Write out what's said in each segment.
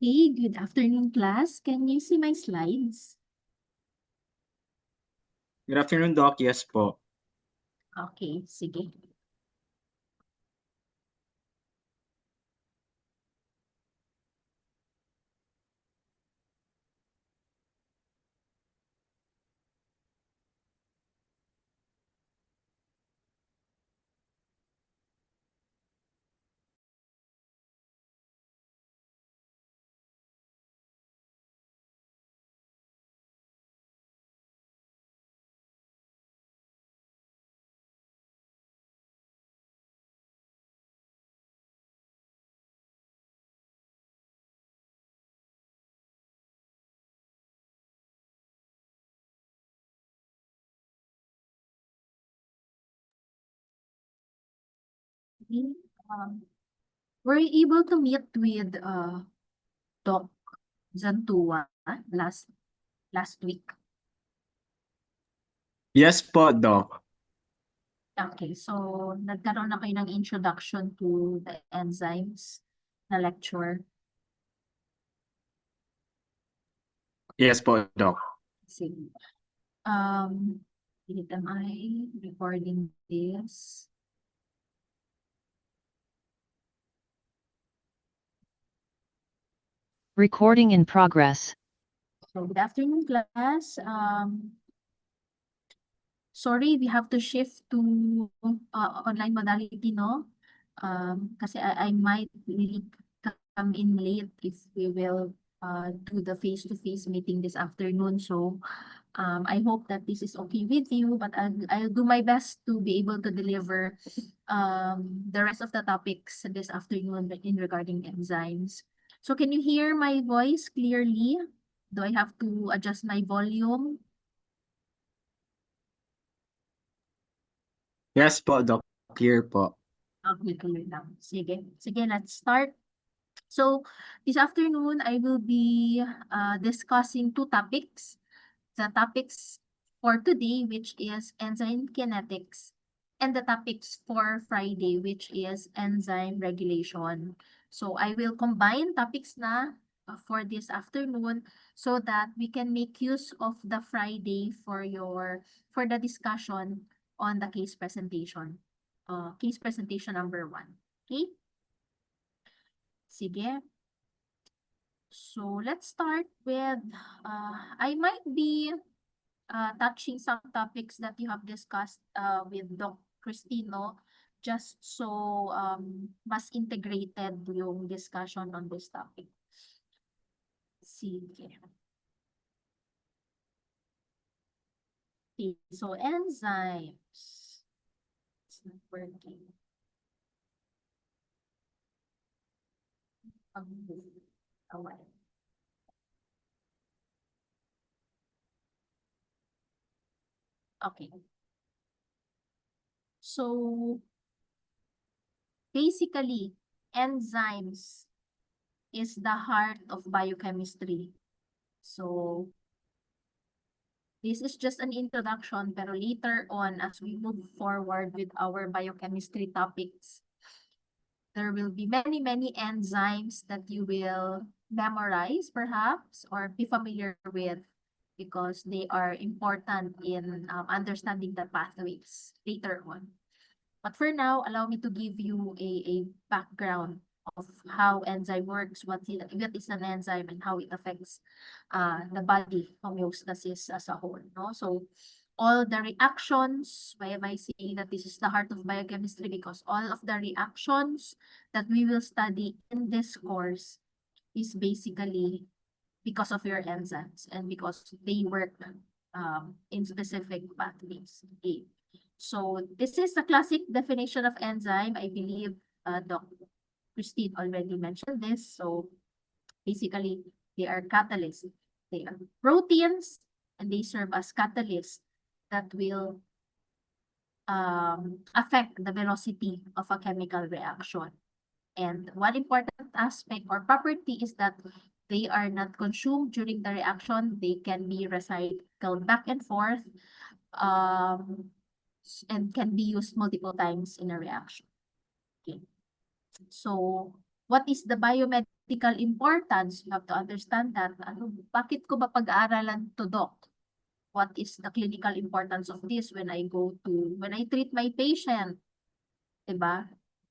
Hey, good afternoon, class. Can you see my slides? Good afternoon, Doc. Yes po. Okay, sige. Um, were you able to meet with Doc Zantua last week? Yes po, Doc. Okay, so nagkaroon na kayo ng introduction to the enzymes na lecture. Yes po, Doc. Sige. Wait, am I recording this? Recording in progress. So good afternoon, class. Sorry, we have to shift to online modality, no? Kasi I might really come in late if we will do the face-to-face meeting this afternoon. So I hope that this is okay with you, but I'll do my best to be able to deliver the rest of the topics this afternoon in regarding enzymes. So can you hear my voice clearly? Do I have to adjust my volume? Yes po, Doc. Clear po. Okay, clear lang. Sige. Sige, let's start. So, this afternoon, I will be discussing two topics. The topics for today, which is enzyme kinetics, and the topics for Friday, which is enzyme regulation. So, I will combine topics na for this afternoon so that we can make use of the Friday for the discussion on the case presentation. Case presentation number 1. Okay? Sige. So let's start with, I might be touching some topics that you have discussed with Doc Cristino, just so mas integrated yung discussion on this topic. Sige. Okay, so enzymes. It's not working. Away. Okay. So basically, enzymes is the heart of biochemistry. So this is just an introduction, pero later on, as we move forward with our biochemistry topics, there will be many, many enzymes that you will memorize, perhaps, or be familiar with, because they are important in understanding the pathways later on. But for now, allow me to give you a background of how enzyme works, what is an enzyme, and how it affects the body homeostasis as a whole. No? So all the reactions, why am I saying that this is the heart of biochemistry? Because all of the reactions that we will study in this course is basically because of your enzymes and because they work in specific pathways. Okay. So this is the classic definition of enzyme. I believe Dr. Christine already mentioned this. So basically, they are catalysts. They are proteins and they serve as catalysts that will affect the velocity of a chemical reaction. And one important aspect or property is that they are not consumed during the reaction. They can be recycled back and forth and can be used multiple times in a reaction. Okay. So what is the biomed critical importance, you have to understand that. Bakit ko ba pag-aaralan to, doc? What is the clinical importance of this when I treat my patient? Diba?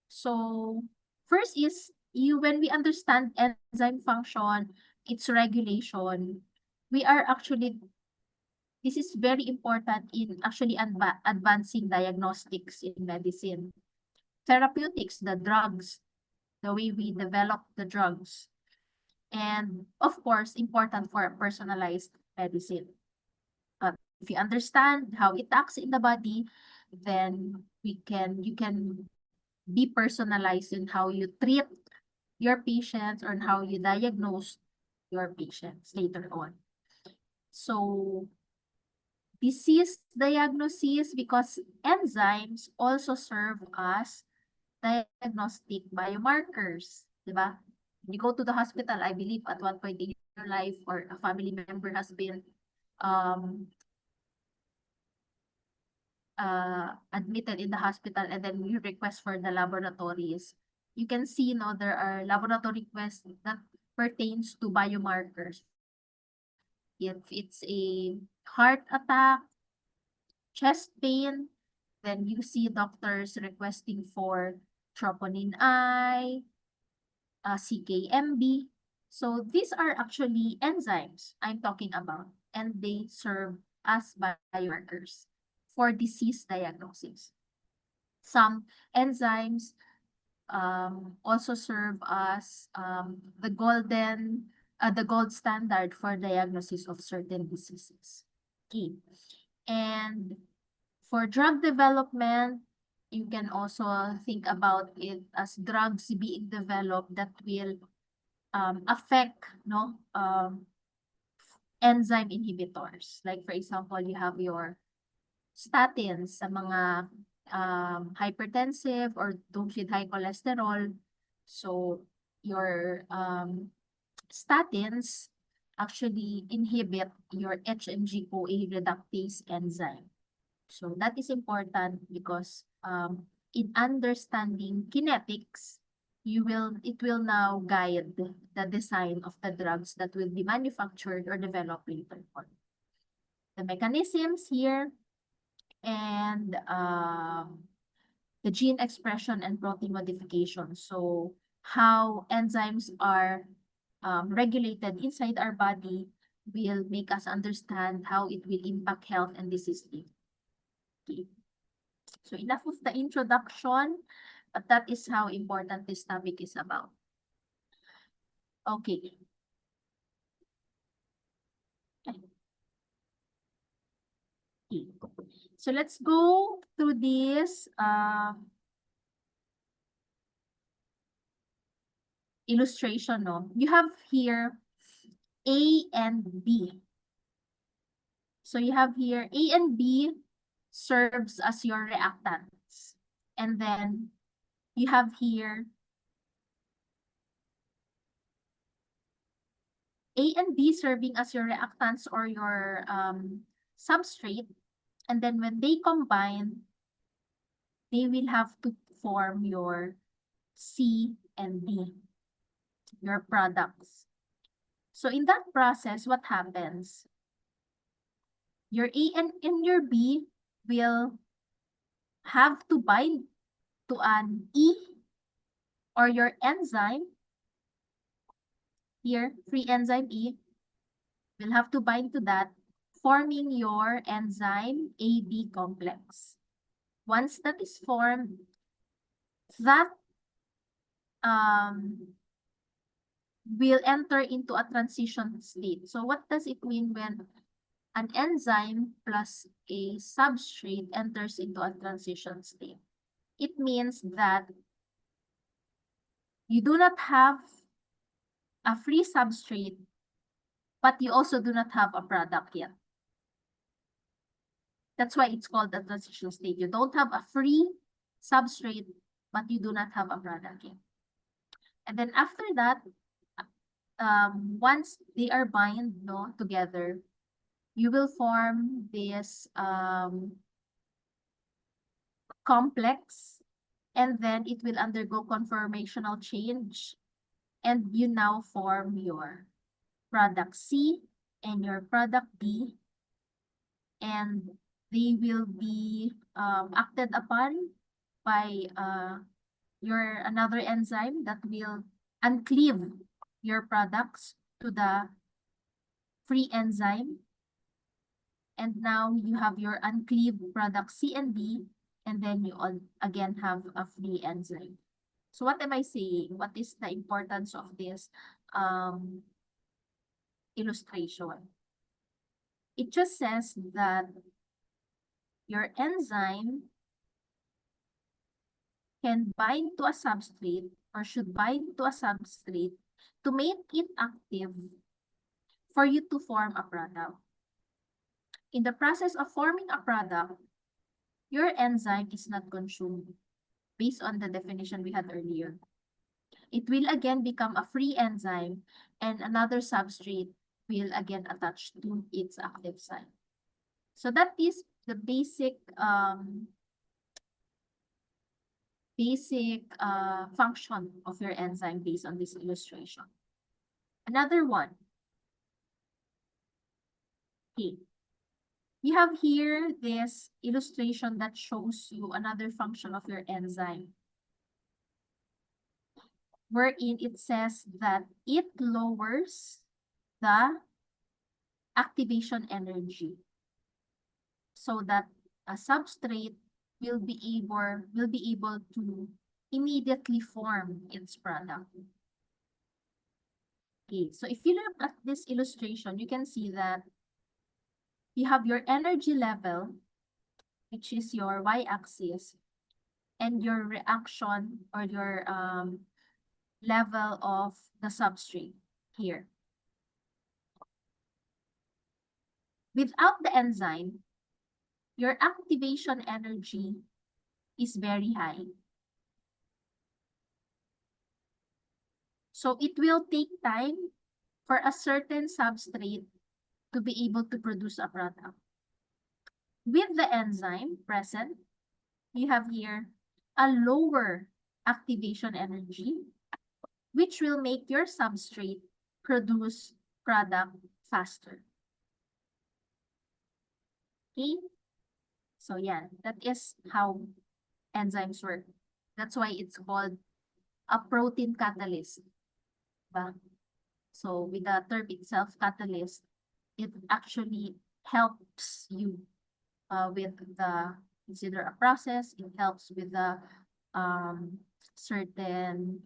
So, first is, when we understand enzyme function, its regulation, this is very important in actually advancing diagnostics in medicine. Therapeutics, the drugs, the way we develop the drugs. And of course, important for personalized medicine. If you understand how it acts in the body, then you can be personalized in how you treat your patients or how you diagnose your patients later on. So, disease diagnosis, because enzymes also serve as diagnostic biomarkers, diba? You go to the hospital, I believe at one point in your life or a family member has been admitted in the hospital, and then you request for the laboratories. You can see, there are laboratory requests that pertains to biomarkers. If it's a heart attack, chest pain, then you see doctors requesting for troponin I, CKMB. So these are actually enzymes I'm talking about, and they serve as biomarkers for disease diagnosis. Some enzymes also serve as the gold standard for diagnosis of certain diseases. Okay. And for drug development, you can also think about it as drugs being developed that will affect enzyme inhibitors. Like for example, you have your statins sa mga hypertensive or those with high cholesterol. So your statins actually inhibit your HMG-CoA reductase enzyme. So that is important because in understanding kinetics, it will now guide the design of the drugs that will be manufactured or developed later on. The mechanisms here and the gene expression and protein modification. So how enzymes are regulated inside our body will make us understand how it will impact health and disease. Okay. So enough of the introduction, but that is how important this topic is about. Okay. Okay. So let's go through this illustration. You have here A and B. So you have here A and B serves as your reactants. And then you have here A and B serving as your reactants or your substrate. And then when they combine, they will have to form your C and D, your products. So in that process, what happens? Your A and your B will have to bind to an E or your enzyme. Here, free enzyme E will have to bind to that, forming your enzyme AB complex. Once that is formed, that will enter into a transition state. So what does it mean when an enzyme plus a substrate enters into a transition state? It means that you do not have a free substrate, but you also do not have a product yet. That's why it's called the transition state. You don't have a free substrate, but you do not have a product yet. And then after that, once they are bind together, you will form this complex, and then it will undergo conformational change. and you now form your product C and your product D, and they will be acted upon by your another enzyme that will uncleave your products to the free enzyme. And now you have your uncleaved product C and D, and then you again have a free enzyme. So what am I saying? What is the importance of this illustration? It just says that your enzyme can bind to a substrate or should bind to a substrate to make it active for you to form a product. In the process of forming a product, your enzyme is not consumed based on the definition we had earlier. It will again become a free enzyme and another substrate will again attach to its active site. So that is the basic function of your enzyme based on this illustration. Another one. Okay. We have here this illustration that shows you another function of your enzyme, wherein it says that it lowers the activation energy so that a substrate will be able to immediately form its product. Okay, so if you look at this illustration, you can see that you have your energy level, which is your y-axis, and your reaction or your level of the substrate here. Without the enzyme, your activation energy is very high. So it will take time for a certain substrate to be able to produce a product. With the enzyme present, you have here a lower activation energy, which will make your substrate produce product faster. Okay? So yeah, that is how enzymes work. That's why it's called a protein catalyst. Diba? So with the term itself, catalyst, it actually helps you with the, consider a process, it helps with the certain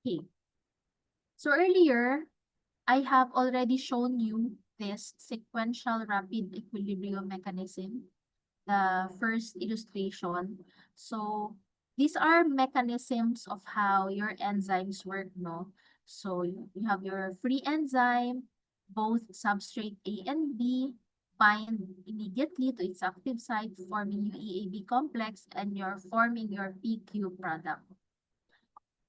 okay. So earlier, I have already shown you this sequential rapid equilibrium mechanism, the first illustration. So these are mechanisms of how your enzymes work, no? So you have your free enzyme, both substrate A and B bind immediately to its active site, forming UEAB complex, and you're forming your PQ product.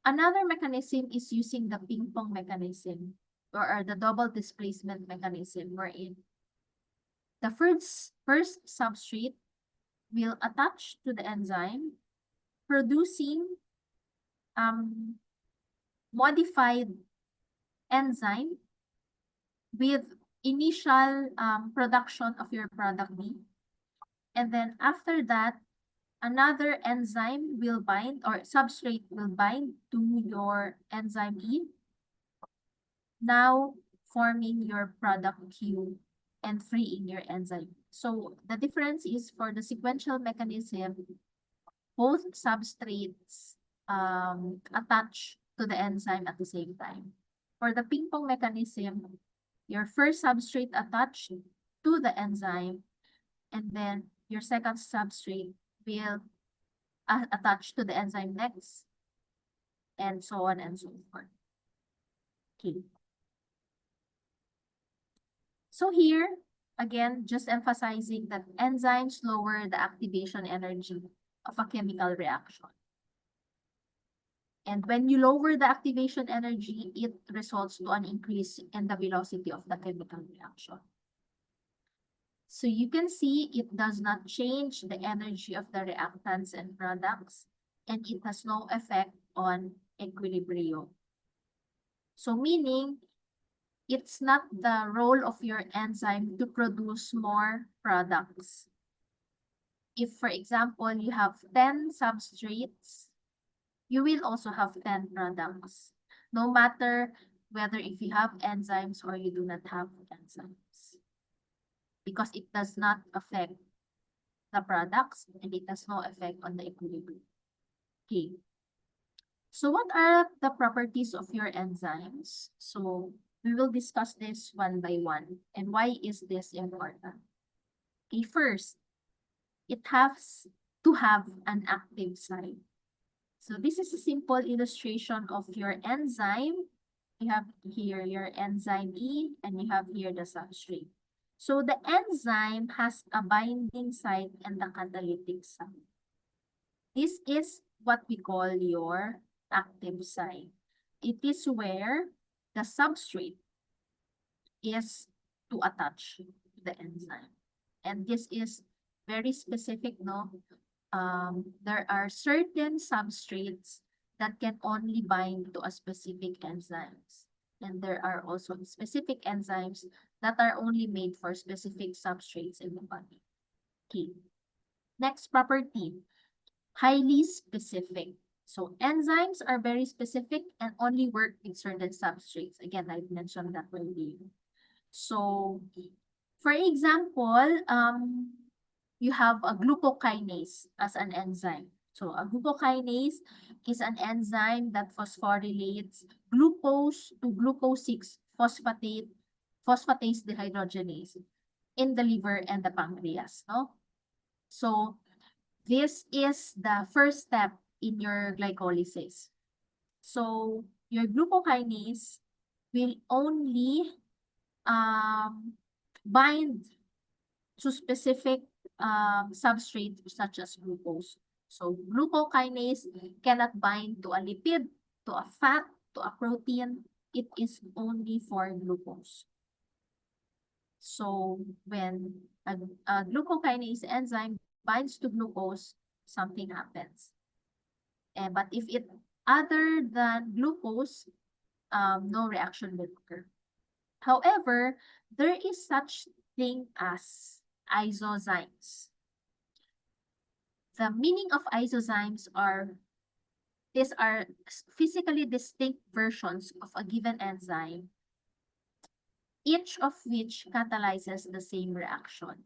Another mechanism is using the ping pong mechanism or the double displacement mechanism, wherein the first substrate will attach to the enzyme, producing modified enzyme with initial production of your product B. And then after that, another enzyme will bind or substrate will bind to your enzyme E, now forming your product Q and freeing your enzyme. So the difference is for the sequential mechanism, both substrates attach to the enzyme at the same time. For the ping pong mechanism, your first substrate attached to the enzyme, and then your second substrate will attach to the enzyme next, and so on and so forth. Okay. So here, again, just emphasizing that enzymes lower the activation energy of a chemical reaction. And when you lower the activation energy, it results to an increase in the velocity of the chemical reaction. So you can see it does not change the energy of the reactants and products, and it has no effect on equilibrium. So meaning, it's not the role of your enzyme to produce more products. If, for example, you have 10 substrates, you will also have 10 products, no matter whether if you have enzymes or you do not have enzymes, because it does not affect the products and it has no effect on the equilibrium. Okay. So what are the properties of your enzymes? So we will discuss this one by one. And why is this important? Okay, first, it has to have an active site. So this is a simple illustration of your enzyme. You have here your enzyme E and you have here the substrate. So the enzyme has a binding site and the catalytic site. This is what we call your active site. It is where the substrate is to attach to the enzyme. And this is very specific, no? There are certain substrates that can only bind to a specific enzymes. And there are also specific enzymes that are only made for specific substrates in the body. Okay. Next property, highly specific. So enzymes are very specific and only work with certain substrates. Again, I've mentioned that earlier. So, for example, you have a glucokinase as an enzyme. So a glucokinase is an enzyme that phosphorylates glucose to glucose-6 phosphatase dehydrogenase in the liver and the pancreas, no? So this is the first step in your glycolysis. So your glucokinase will only bind to specific substrate such as glucose. So glucokinase cannot bind to a lipid, to a fat, to a protein. It is only for glucose. So when a glucokinase enzyme binds to glucose, something happens. But if it other than glucose, no reaction will occur. However, there is such thing as isozymes. The meaning of isozymes are, these are physically distinct versions of a given enzyme, each of which catalyzes the same reaction.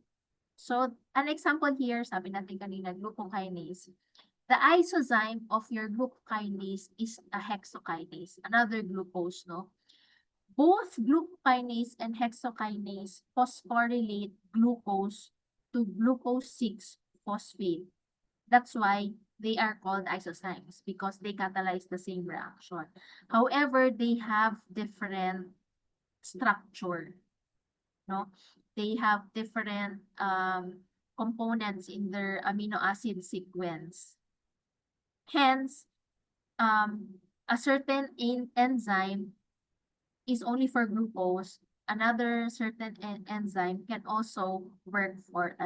So, an example here, sabi natin kanina, glucokinase. The isozyme of your glucokinase is a hexokinase, another glucose, no? Both glucokinase and hexokinase phosphorylate glucose to glucose-6 phosphate. That's why they are called isozymes, because they catalyze the same reaction. However, they have different structure, no? They have different components in their amino acid sequence. Hence, a certain enzyme is only for glucose. Another certain enzyme can also work for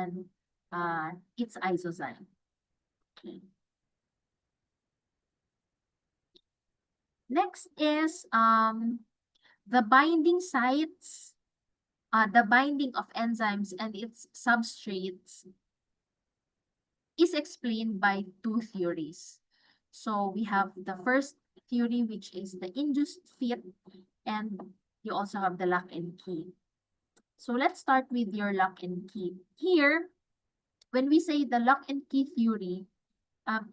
its isozyme. Okay. Next is the binding sites, the binding of enzymes and its substrates is explained by two theories. So we have the first theory, which is the induced fit, and you also have the lock and key. So let's start with your lock and key. Here, when we say the lock and key theory,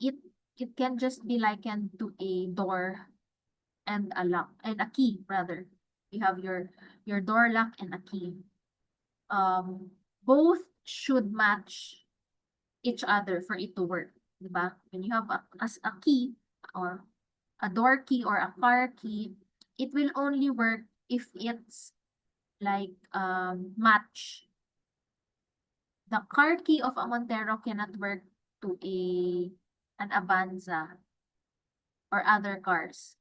it can just be likened to a door and a lock, and a key rather. You have your door lock and a key. Both should match each other for it to work, diba? When you have a key or a door key or a car key, it will only work if it's like match. The car key of a Montero cannot work to an Avanza or other cars.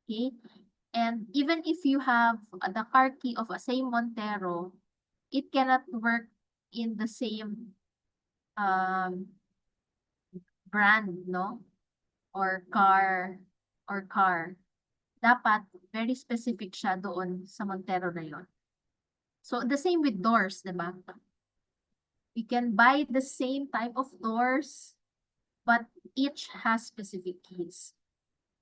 Okay? And even if you have the car key of a same Montero, it cannot work in the same brand, no? Or car, dapat very specific siya doon sa Montero na yon. So, the same with doors, di ba? We can buy the same type of doors, but each has specific keys.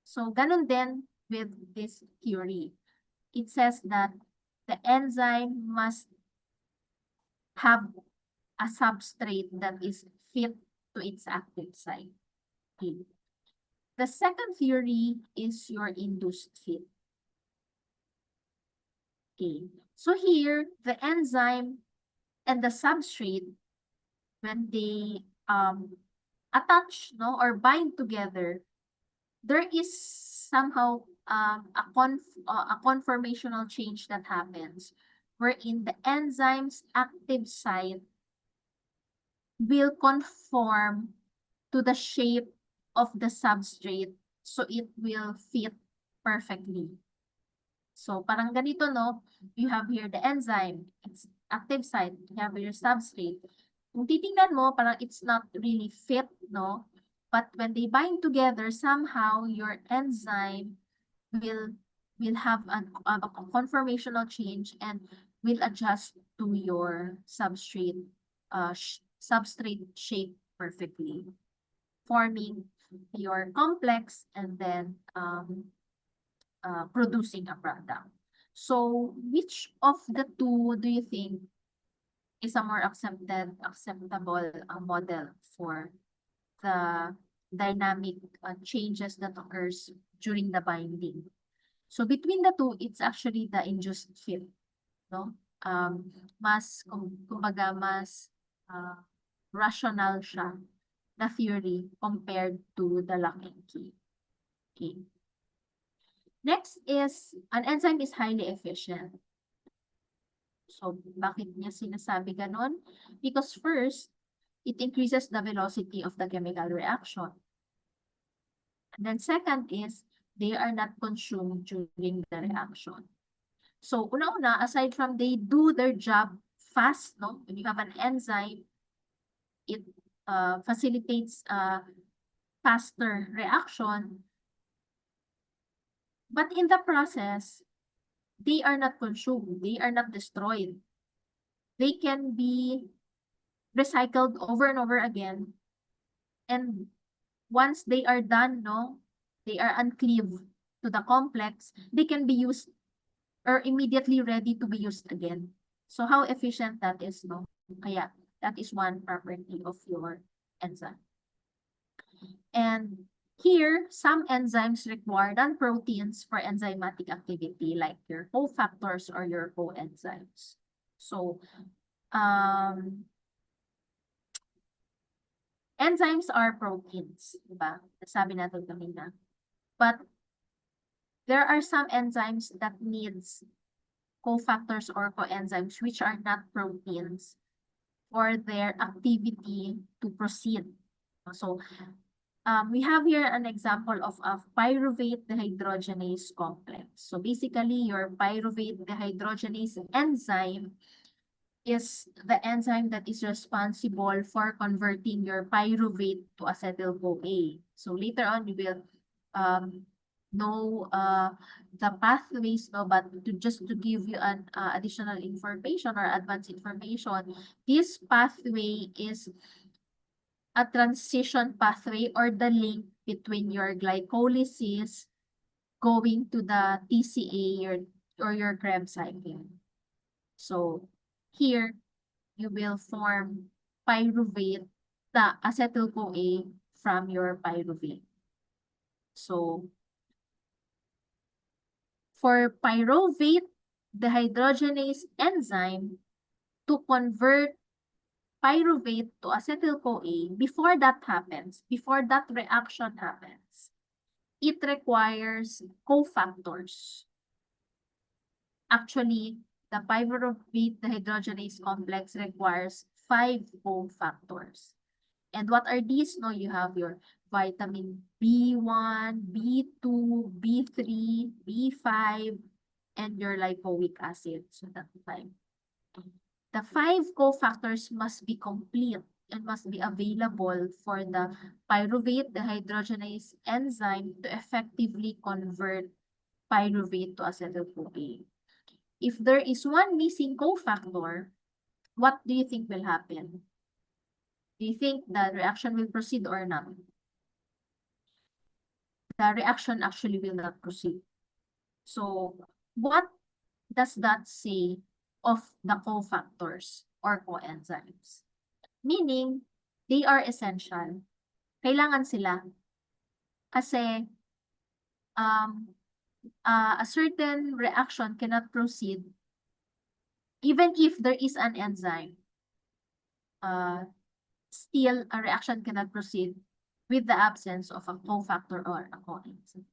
So, ganun din with this theory. It says that the enzyme must have a substrate that is fit to its active site. Okay. The second theory is your induced fit. Okay. So here, the enzyme and the substrate, when they attach, no, or bind together, there is somehow a conformational change that happens, wherein the enzyme's active site will conform to the shape of the substrate, so it will fit perfectly. So parang ganito, no? You have here the enzyme, its active site, you have your substrate. Kung titingnan mo, parang it's not really fit, no? But when they bind together, somehow your enzyme will have a conformational change and will adjust to your substrate shape perfectly, forming your complex and then producing a product. So which of the two do you think is a more acceptable model for the dynamic changes that occurs during the binding? So between the two, it's actually the induced fit, no? Kumbaga mas rational siya na theory compared to the lock and key. Okay. Next is, an enzyme is highly efficient. So, bakit niya sinasabi ganon? Because first, it increases the velocity of the chemical reaction. And then second is, they are not consumed during the reaction. So, una-una, aside from they do their job fast, no? When you have an enzyme, it facilitates faster reaction. But in the process, they are not consumed, they are not destroyed. They can be recycled over and over again. And once they are done, no, they are uncleaved to the complex, they can be used or immediately ready to be used again. So how efficient that is, no? Kaya that is one property of your enzyme. And here, some enzymes require non-proteins for enzymatic activity, like your cofactors or your coenzymes. So, enzymes are proteins, diba? Nasabi natin kanina. But there are some enzymes that needs cofactors or coenzymes which are not proteins for their activity to proceed. So, we have here an example of a pyruvate dehydrogenase complex. So basically, your pyruvate dehydrogenase enzyme is the enzyme that is responsible for converting your pyruvate to acetyl-CoA. So later on, you will know the pathways, no, but just to give you an additional information or advanced information, this pathway is a transition pathway or the link between your glycolysis going to the TCA or your Krebs cycle. So here, you will form pyruvate, the acetyl-CoA from your pyruvate. So for pyruvate dehydrogenase enzyme to convert pyruvate to acetyl-CoA, before that happens, before that reaction happens, it requires cofactors. Actually, the pyruvate dehydrogenase complex requires 5 cofactors. And what are these? No, you have your vitamin B1, B2, B3, B5, and your lipoic acid. So that's 5. the 5 cofactors must be complete and must be available for the pyruvate dehydrogenase enzyme to effectively convert pyruvate to acetyl-CoA. If there is one missing cofactor, what do you think will happen? Do you think the reaction will proceed or not? The reaction actually will not proceed. So, what does that say of the cofactors or coenzymes? Meaning, they are essential. Kailangan sila. Kasi, a certain reaction cannot proceed even if there is an enzyme. Still, a reaction cannot proceed with the absence of a cofactor or a coenzyme.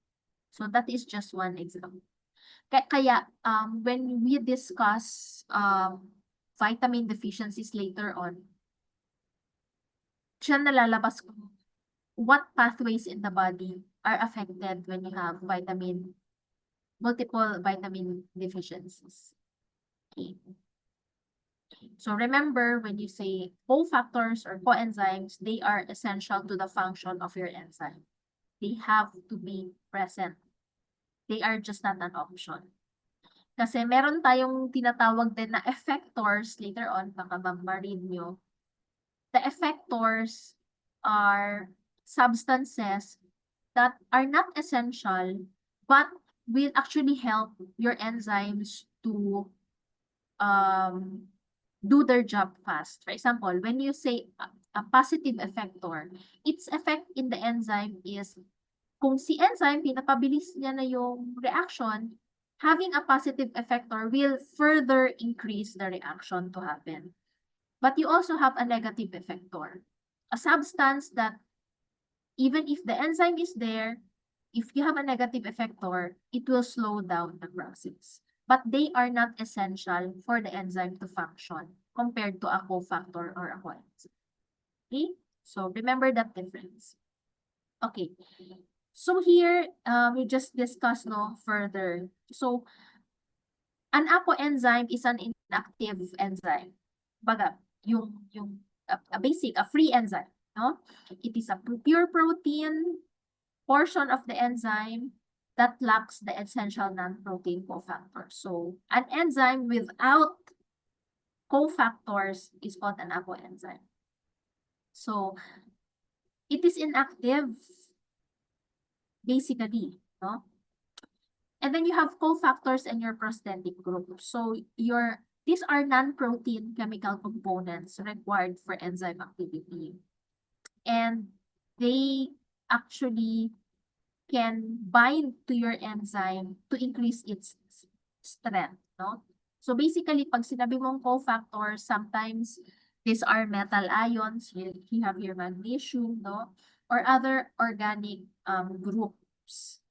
So that is just one example. Kaya, when we discuss vitamin deficiencies later on, diyan nalalabas kung what pathways in the body are affected when you have multiple vitamin deficiencies. Okay. So remember, when you say cofactors or coenzymes, they are essential to the function of your enzyme. They have to be present. They are just not an option. Kasi meron tayong tinatawag din na effectors later on, baka ma-read nyo. The effectors are substances that are not essential but will actually help your enzymes to do their job fast. For example, when you say a positive effector, its effect in the enzyme is kung si enzyme, pinapabilis niya na yung reaction, having a positive effector will further increase the reaction to happen. But you also have a negative effector, a substance that even if the enzyme is there, if you have a negative effector, it will slow down the process. But they are not essential for the enzyme to function compared to a cofactor or a coenzyme. Okay? So remember that difference. Okay. So here, we just discussed further. So an apoenzyme is an inactive enzyme. Baga, a free enzyme, no? It is a pure protein portion of the enzyme that lacks the essential non-protein cofactors. So an enzyme without cofactors is called an apoenzyme. So it is inactive, basically, no? And then you have cofactors and your prosthetic group. So these are non-protein chemical components required for enzyme activity. And they actually can bind to your enzyme to increase its strength, no? So basically, pag sinabi mong cofactors, sometimes these are metal ions, you have your magnesium, no? Or other organic groups.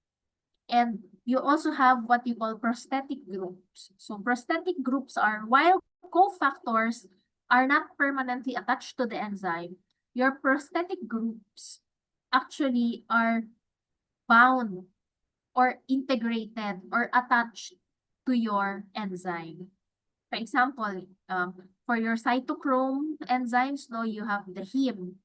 And you also have what you call prosthetic groups. So prosthetic groups are, while cofactors are not permanently attached to the enzyme, your prosthetic groups actually are bound or integrated or attached to your enzyme. For example, for your cytochrome enzymes, you have the heme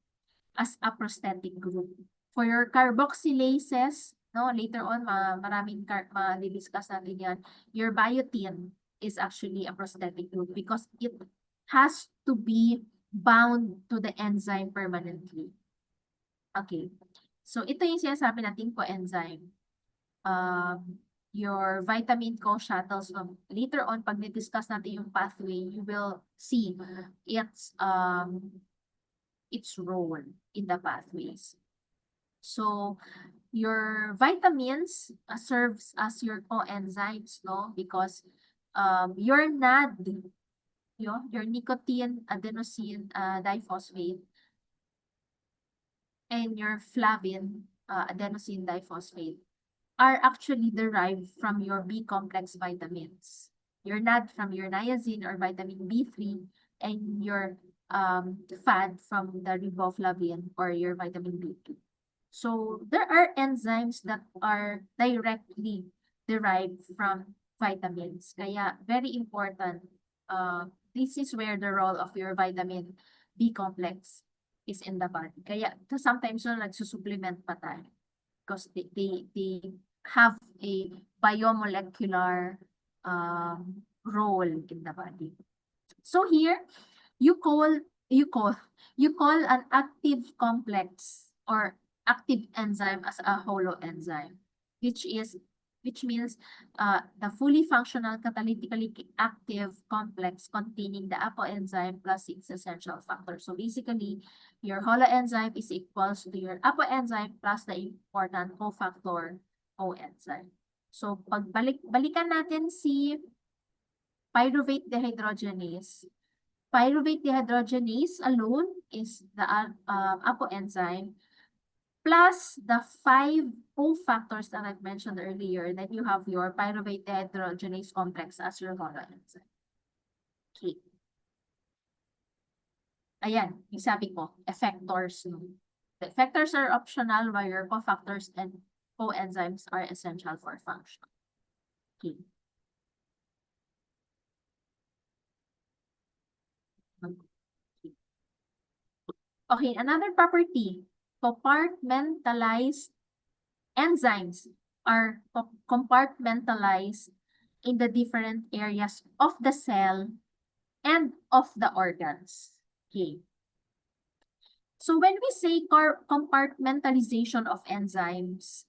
as a prosthetic group. For your carboxylases, later on, maraming ma-discuss natin yan, your biotin is actually a prosthetic group because it has to be bound to the enzyme permanently. Okay. So, ito yung sinasabi natin coenzyme. Your vitamin co-shuttles, later on, pag na-discuss natin yung pathway, you will see its role in the pathways. So, your vitamins serves as your coenzymes, because your NAD, your nicotine adenosine diphosphate, and your flavin, adenosine diphosphate, are actually derived from your B complex vitamins. Your NAD from your niacin or vitamin B3, and your FAD from the riboflavin or your vitamin B2. So there are enzymes that are directly derived from vitamins. Kaya very important this is where the role of your vitamin B complex is in the body. Kaya sometimes nagsusupplement pa tayo because they have a biomolecular role in the body. So here, you call an active complex or active enzyme as a holoenzyme, which means the fully functional catalytically active complex containing the apoenzyme plus its essential factor. So basically, your holoenzyme is equals to your apoenzyme plus the important cofactor coenzyme. So balikan natin si pyruvate dehydrogenase. Pyruvate dehydrogenase alone is the apoenzyme plus the 5 cofactors that I've mentioned earlier, that you have your pyruvate dehydrogenase complex as your holoenzyme. Okay. Ayan, yung sabi ko, effectors. The effectors are optional while your cofactors and coenzymes are essential for function. Okay. Okay, another property, compartmentalized enzymes are compartmentalized in the different areas of the cell and of the organs. Okay. So when we say compartmentalization of enzymes,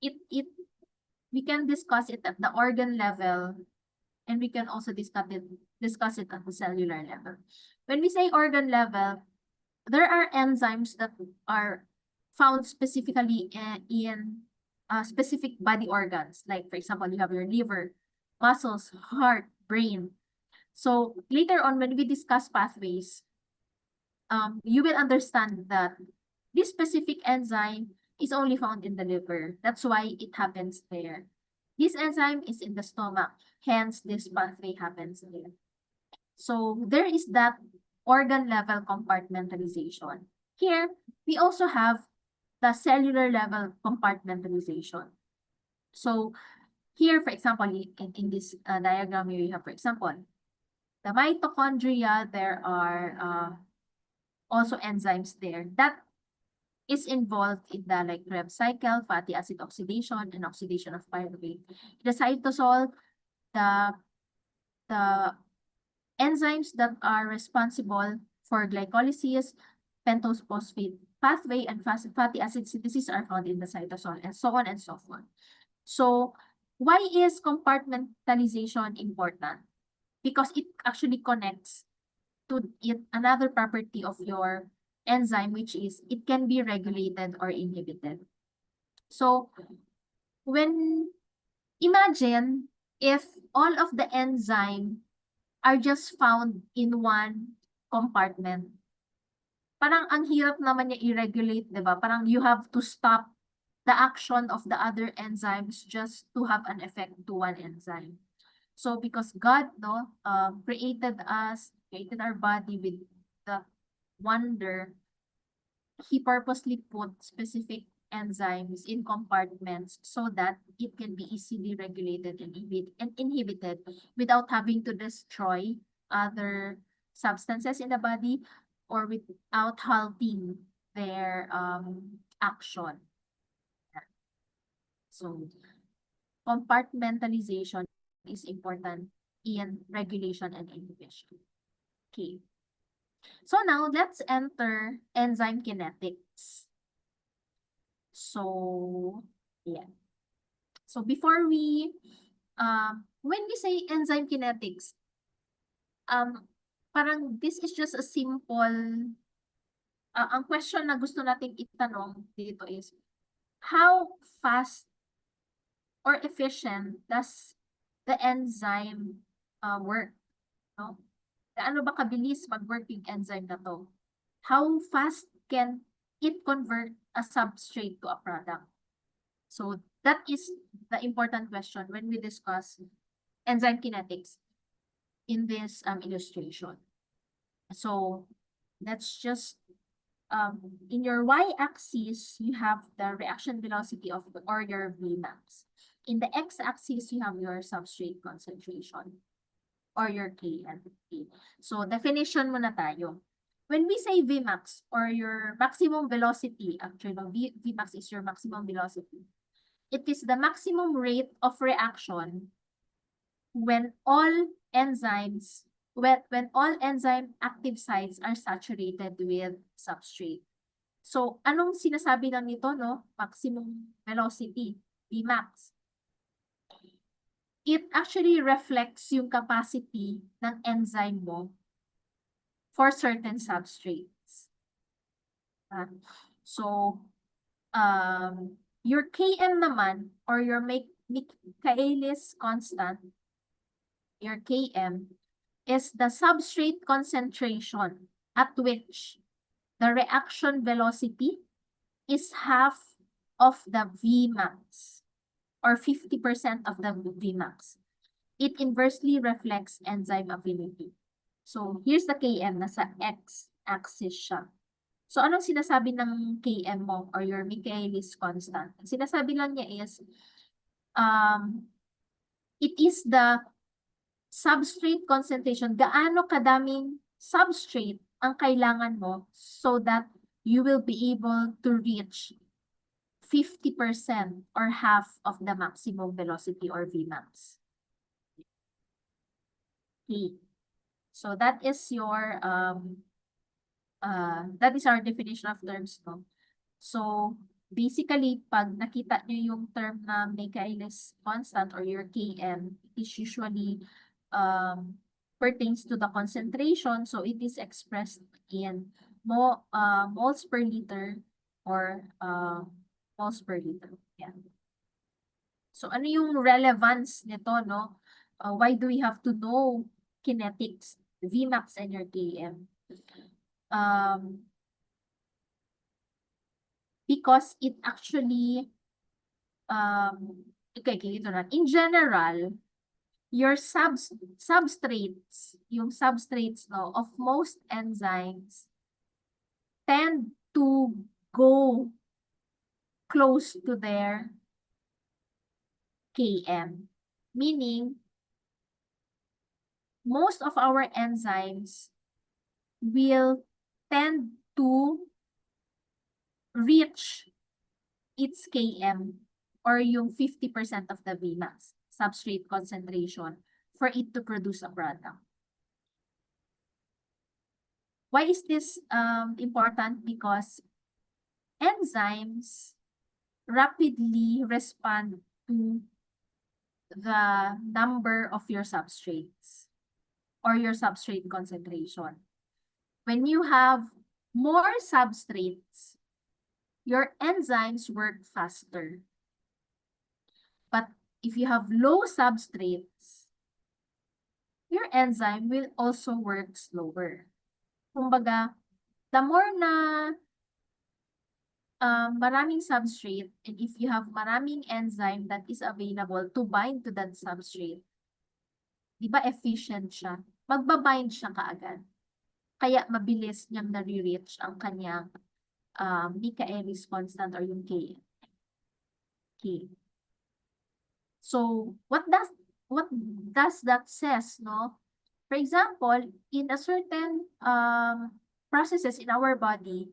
we can discuss it at the organ level, and we can also discuss it at the cellular level. When we say organ level, there are enzymes that are found specifically in specific body organs. Like, for example, you have your liver, muscles, heart, brain. So later on, when we discuss pathways, you will understand that this specific enzyme is only found in the liver. That's why it happens there. This enzyme is in the stomach, hence this pathway happens there. So there is that organ level compartmentalization. Here, we also have the cellular level compartmentalization. So here, for example, in this diagram, we have, for example, the mitochondria, there are also enzymes there that is involved in the like Krebs cycle, fatty acid oxidation, and oxidation of pyruvate. The cytosol, the enzymes that are responsible for glycolysis, pentose phosphate pathway, and fatty acid synthesis are found in the cytosol, and so on and so forth. So why is compartmentalization important? Because it actually connects to another property of your enzyme, which is it can be regulated or inhibited. So imagine if all of the enzyme are just found in one compartment. Parang ang hirap naman niya i-regulate, di ba? Parang you have to stop the action of the other enzymes just to have an effect to one enzyme. So because God created our body with the wonder, He purposely put specific enzymes in compartments so that it can be easily regulated and inhibited without having to destroy other substances in the body or without halting their action. So compartmentalization is important in regulation and inhibition. Okay. So now let's enter enzyme kinetics. So yeah. So before we when we say enzyme kinetics, parang this is just a simple ang question na gusto nating itanong dito is how fast or efficient does the enzyme work? No? Gaano ba kabilis mag-work yung enzyme na to? How fast can it convert a substrate to a product? So that is the important question when we discuss enzyme kinetics in this illustration. So let's just in your y-axis you have the reaction velocity of or your Vmax. In the x-axis you have your substrate concentration. or your Kn. Okay. So, definition muna tayo. When we say Vmax or your maximum velocity, actually, no, Vmax is your maximum velocity. It is the maximum rate of reaction when all enzymes, when all enzyme active sites are saturated with substrate. So, anong sinasabi lang nito, no? Maximum velocity, Vmax. It actually reflects yung capacity ng enzyme mo for certain substrates. So, your Km naman, or your Michaelis constant, your Km, is the substrate concentration at which the reaction velocity is half of the Vmax, or 50% of the Vmax. It inversely reflects enzyme affinity. So, here's the Km, nasa x-axis siya. So, anong sinasabi ng Km mo or your Michaelis constant? Ang sinasabi lang niya is, it is the substrate concentration. Gaano kadaming substrate ang kailangan mo so that you will be able to reach 50% or half of the maximum velocity or Vmax. Okay. So that is your that is our definition of terms, no? So basically, pag nakita nyo yung term na Michaelis constant or your Km, it is usually pertains to the concentration. So it is expressed in moles per liter or moles per liter. Yeah. So ano yung relevance nito, no? Why do we have to know kinetics, Vmax and your Km? Because it actually, okay, ito na. In general, your substrates, yung substrates, no, of most enzymes tend to go close to their Km. Meaning, most of our enzymes will tend to reach its Km or yung 50% of the Vmax substrate concentration for it to produce a product. Why is this important? Because enzymes rapidly respond to the number of your substrates or your substrate concentration. When you have more substrates, your enzymes work faster. But if you have low substrates, your enzyme will also work slower. Kumbaga, the more na maraming substrate, and if you have maraming enzyme that is available to bind to that substrate, di ba efficient siya? Magbabind siya kaagad. Kaya mabilis niyang nare-reach ang kanyang Michaelis constant or yung K. Okay. So, what does that says, no? For example, in a certain processes in our body,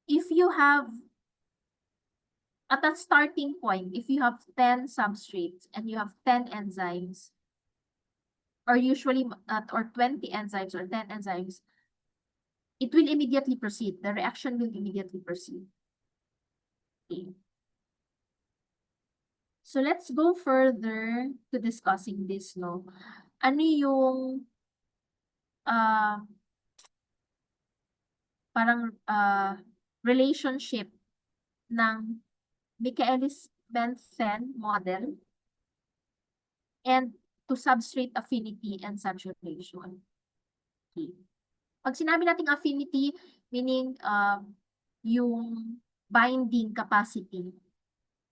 if you have at a starting point, if you have 10 substrates and you have 10 enzymes, or usually or 20 enzymes or 10 enzymes, it will immediately proceed. The reaction will immediately proceed. Okay. So let's go further to discussing this, no? Ano yung parang relationship ng Michaelis-Menten model and to substrate affinity and saturation. Okay. Pag sinabi nating affinity, meaning yung binding capacity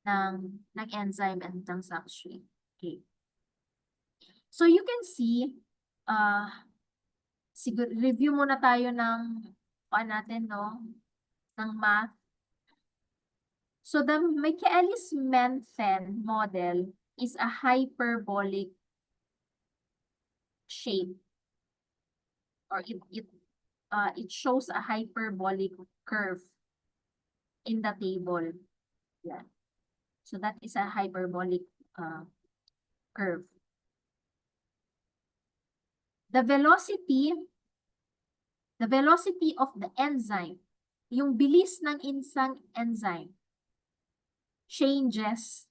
ng enzyme and ng substrate. Okay. So you can see, siguro review muna tayo ng natin, no? Ng math. So the Michaelis-Menten model is a hyperbolic shape, or it shows a hyperbolic curve in the table. Yeah. So that is a hyperbolic curve. The velocity of the enzyme, yung bilis ng isang enzyme, changes.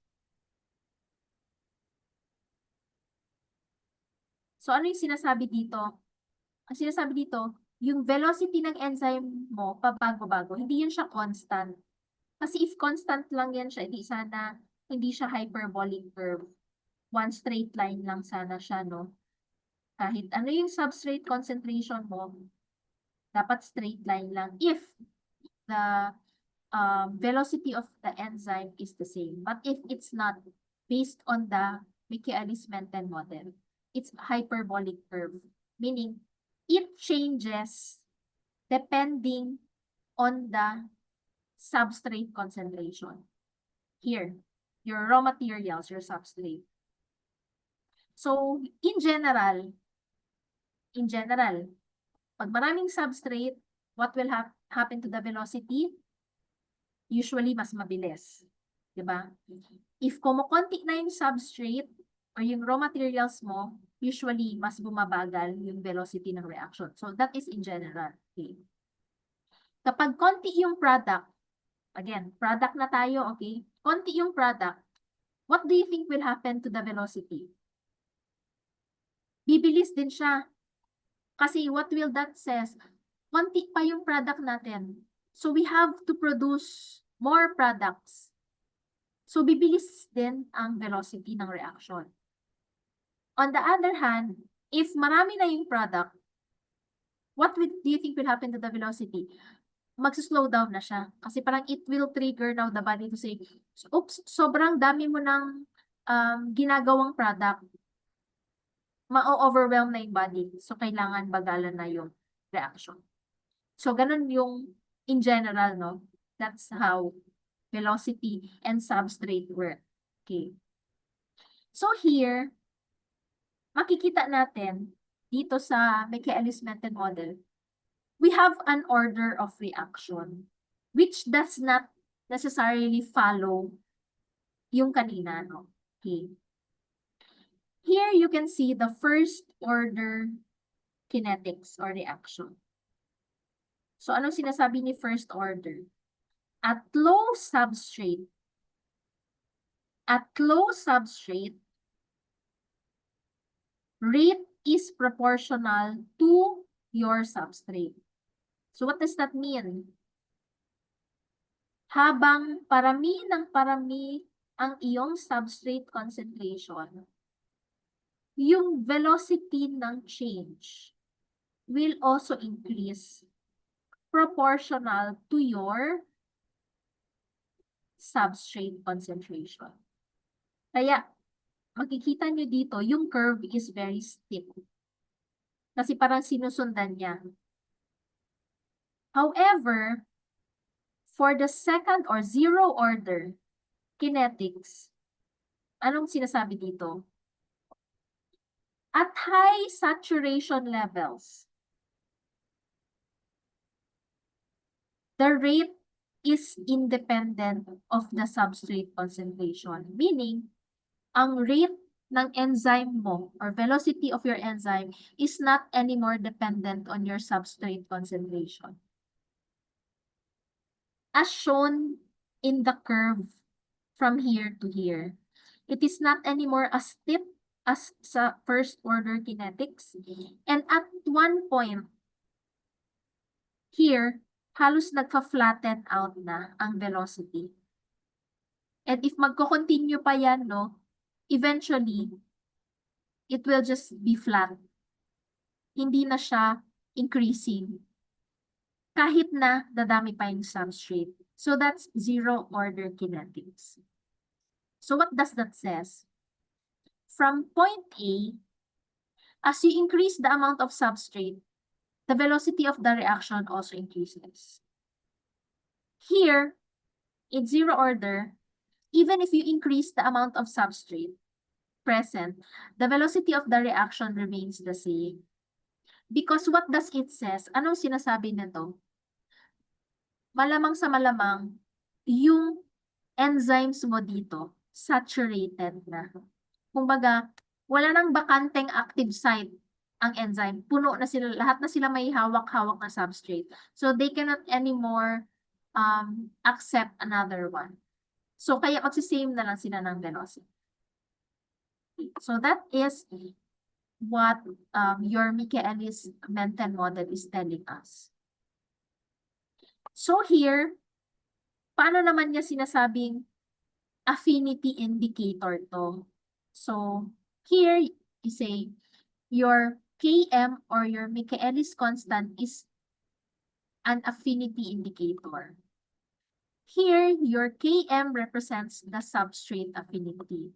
So ano yung sinasabi dito? Ang sinasabi dito, yung velocity ng enzyme mo, pabago-bago, hindi yun siya constant. Kasi if constant lang yan siya, sana hindi siya hyperbolic curve. One straight line lang sana siya, no? Kahit ano yung substrate concentration mo, dapat straight line lang if the velocity of the enzyme is the same. But if it's not, based on the Michaelis-Menten model, it's hyperbolic curve, meaning it changes depending on the substrate concentration. Here, your raw materials, your substrate. So, in general, pag maraming substrate, what will happen to the velocity? Usually, mas mabilis. Diba? If kumukonti na yung substrate or yung raw materials mo, usually, mas bumabagal yung velocity ng reaction. So, that is in general. Okay. Kapag konti yung product, again, product na tayo, okay? Konti yung product, what do you think will happen to the velocity? Bibilis din siya. Kasi what will that says? Konti pa yung product natin. So we have to produce more products. So bibilis din ang velocity ng reaction. On the other hand, if marami na yung product, what do you think will happen to the velocity? Mag-slow down na siya. Kasi parang it will trigger now the body to say, oops, sobrang dami mo ng ginagawang product. Ma-overwhelm na yung body. So, kailangan bagalan na yung reaction. So, ganun yung in general, no? That's how velocity and substrate work. Okay. So, here, makikita natin dito sa Michaelis-Menten model, we have an order of reaction which does not necessarily follow yung kanina, no? Okay. Here you can see the first order kinetics or reaction. So, anong sinasabi ni first order? At low substrate, rate is proportional to your substrate. So, what does that mean? Habang parami ng parami ang iyong substrate concentration, yung velocity ng change will also increase proportional to your substrate concentration. Kaya, makikita nyo dito, yung curve is very steep. Kasi parang sinusundan niya. However, for the second or zero order kinetics, anong sinasabi dito? At high saturation levels, the rate is independent of the substrate concentration. Meaning, ang rate ng enzyme mo or velocity of your enzyme is not anymore dependent on your substrate concentration. As shown in the curve from here to here, it is not anymore as steep as sa first order kinetics. And at one point, here, halos nagka-flatten out na ang velocity. And if magko-continue pa yan, no, eventually, it will just be flat. Hindi na siya increasing. Kahit na dadami pa yung substrate. So that's zero order kinetics. So what does that says? From point A, as you increase the amount of substrate, the velocity of the reaction also increases. Here, in zero order, even if you increase the amount of substrate, present, the velocity of the reaction remains the same. Because what does it says? Anong sinasabi nito? Malamang sa malamang, yung enzymes mo dito, saturated na. Kumbaga, wala nang bakanteng active site ang enzyme. Puno na sila, lahat na sila may hawak-hawak na substrate. So, they cannot anymore accept another one. So, kaya magsisame na lang sila ng velocity. So, that is what your Michaelis-Menten model is telling us. So, here, paano naman niya sinasabing affinity indicator to? So, here, you say, your Km or your Michaelis constant is an affinity indicator. Here, your Km represents the substrate affinity.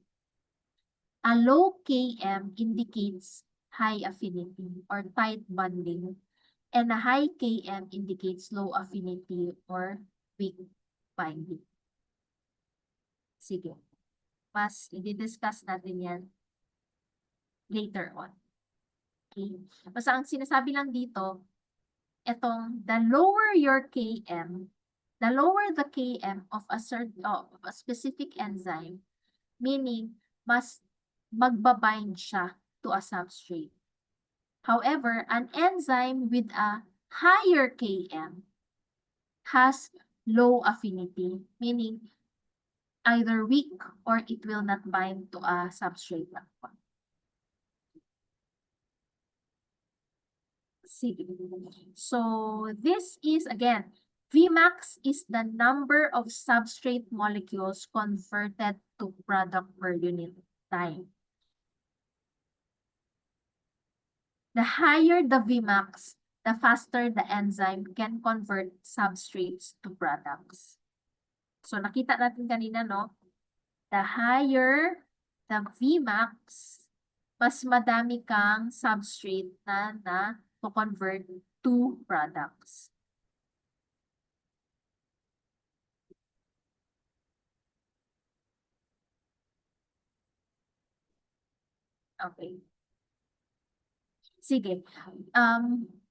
A low Km indicates high affinity or tight bonding, and a high Km indicates low affinity or weak binding. Sige. Mas i-discuss natin yan later on. Okay. Basta ang sinasabi lang dito, etong the lower your Km, the lower the Km of a specific enzyme, meaning mas magbabind siya to a substrate. However, an enzyme with a higher Km has low affinity, meaning either weak or it will not bind to a substrate. So this is again, Vmax is the number of substrate molecules converted to product per unit time. The higher the Vmax, the faster the enzyme can convert substrates to products. So nakita natin kanina, no? The higher the Vmax, mas madami kang substrate na to convert to products. Okay. Sige.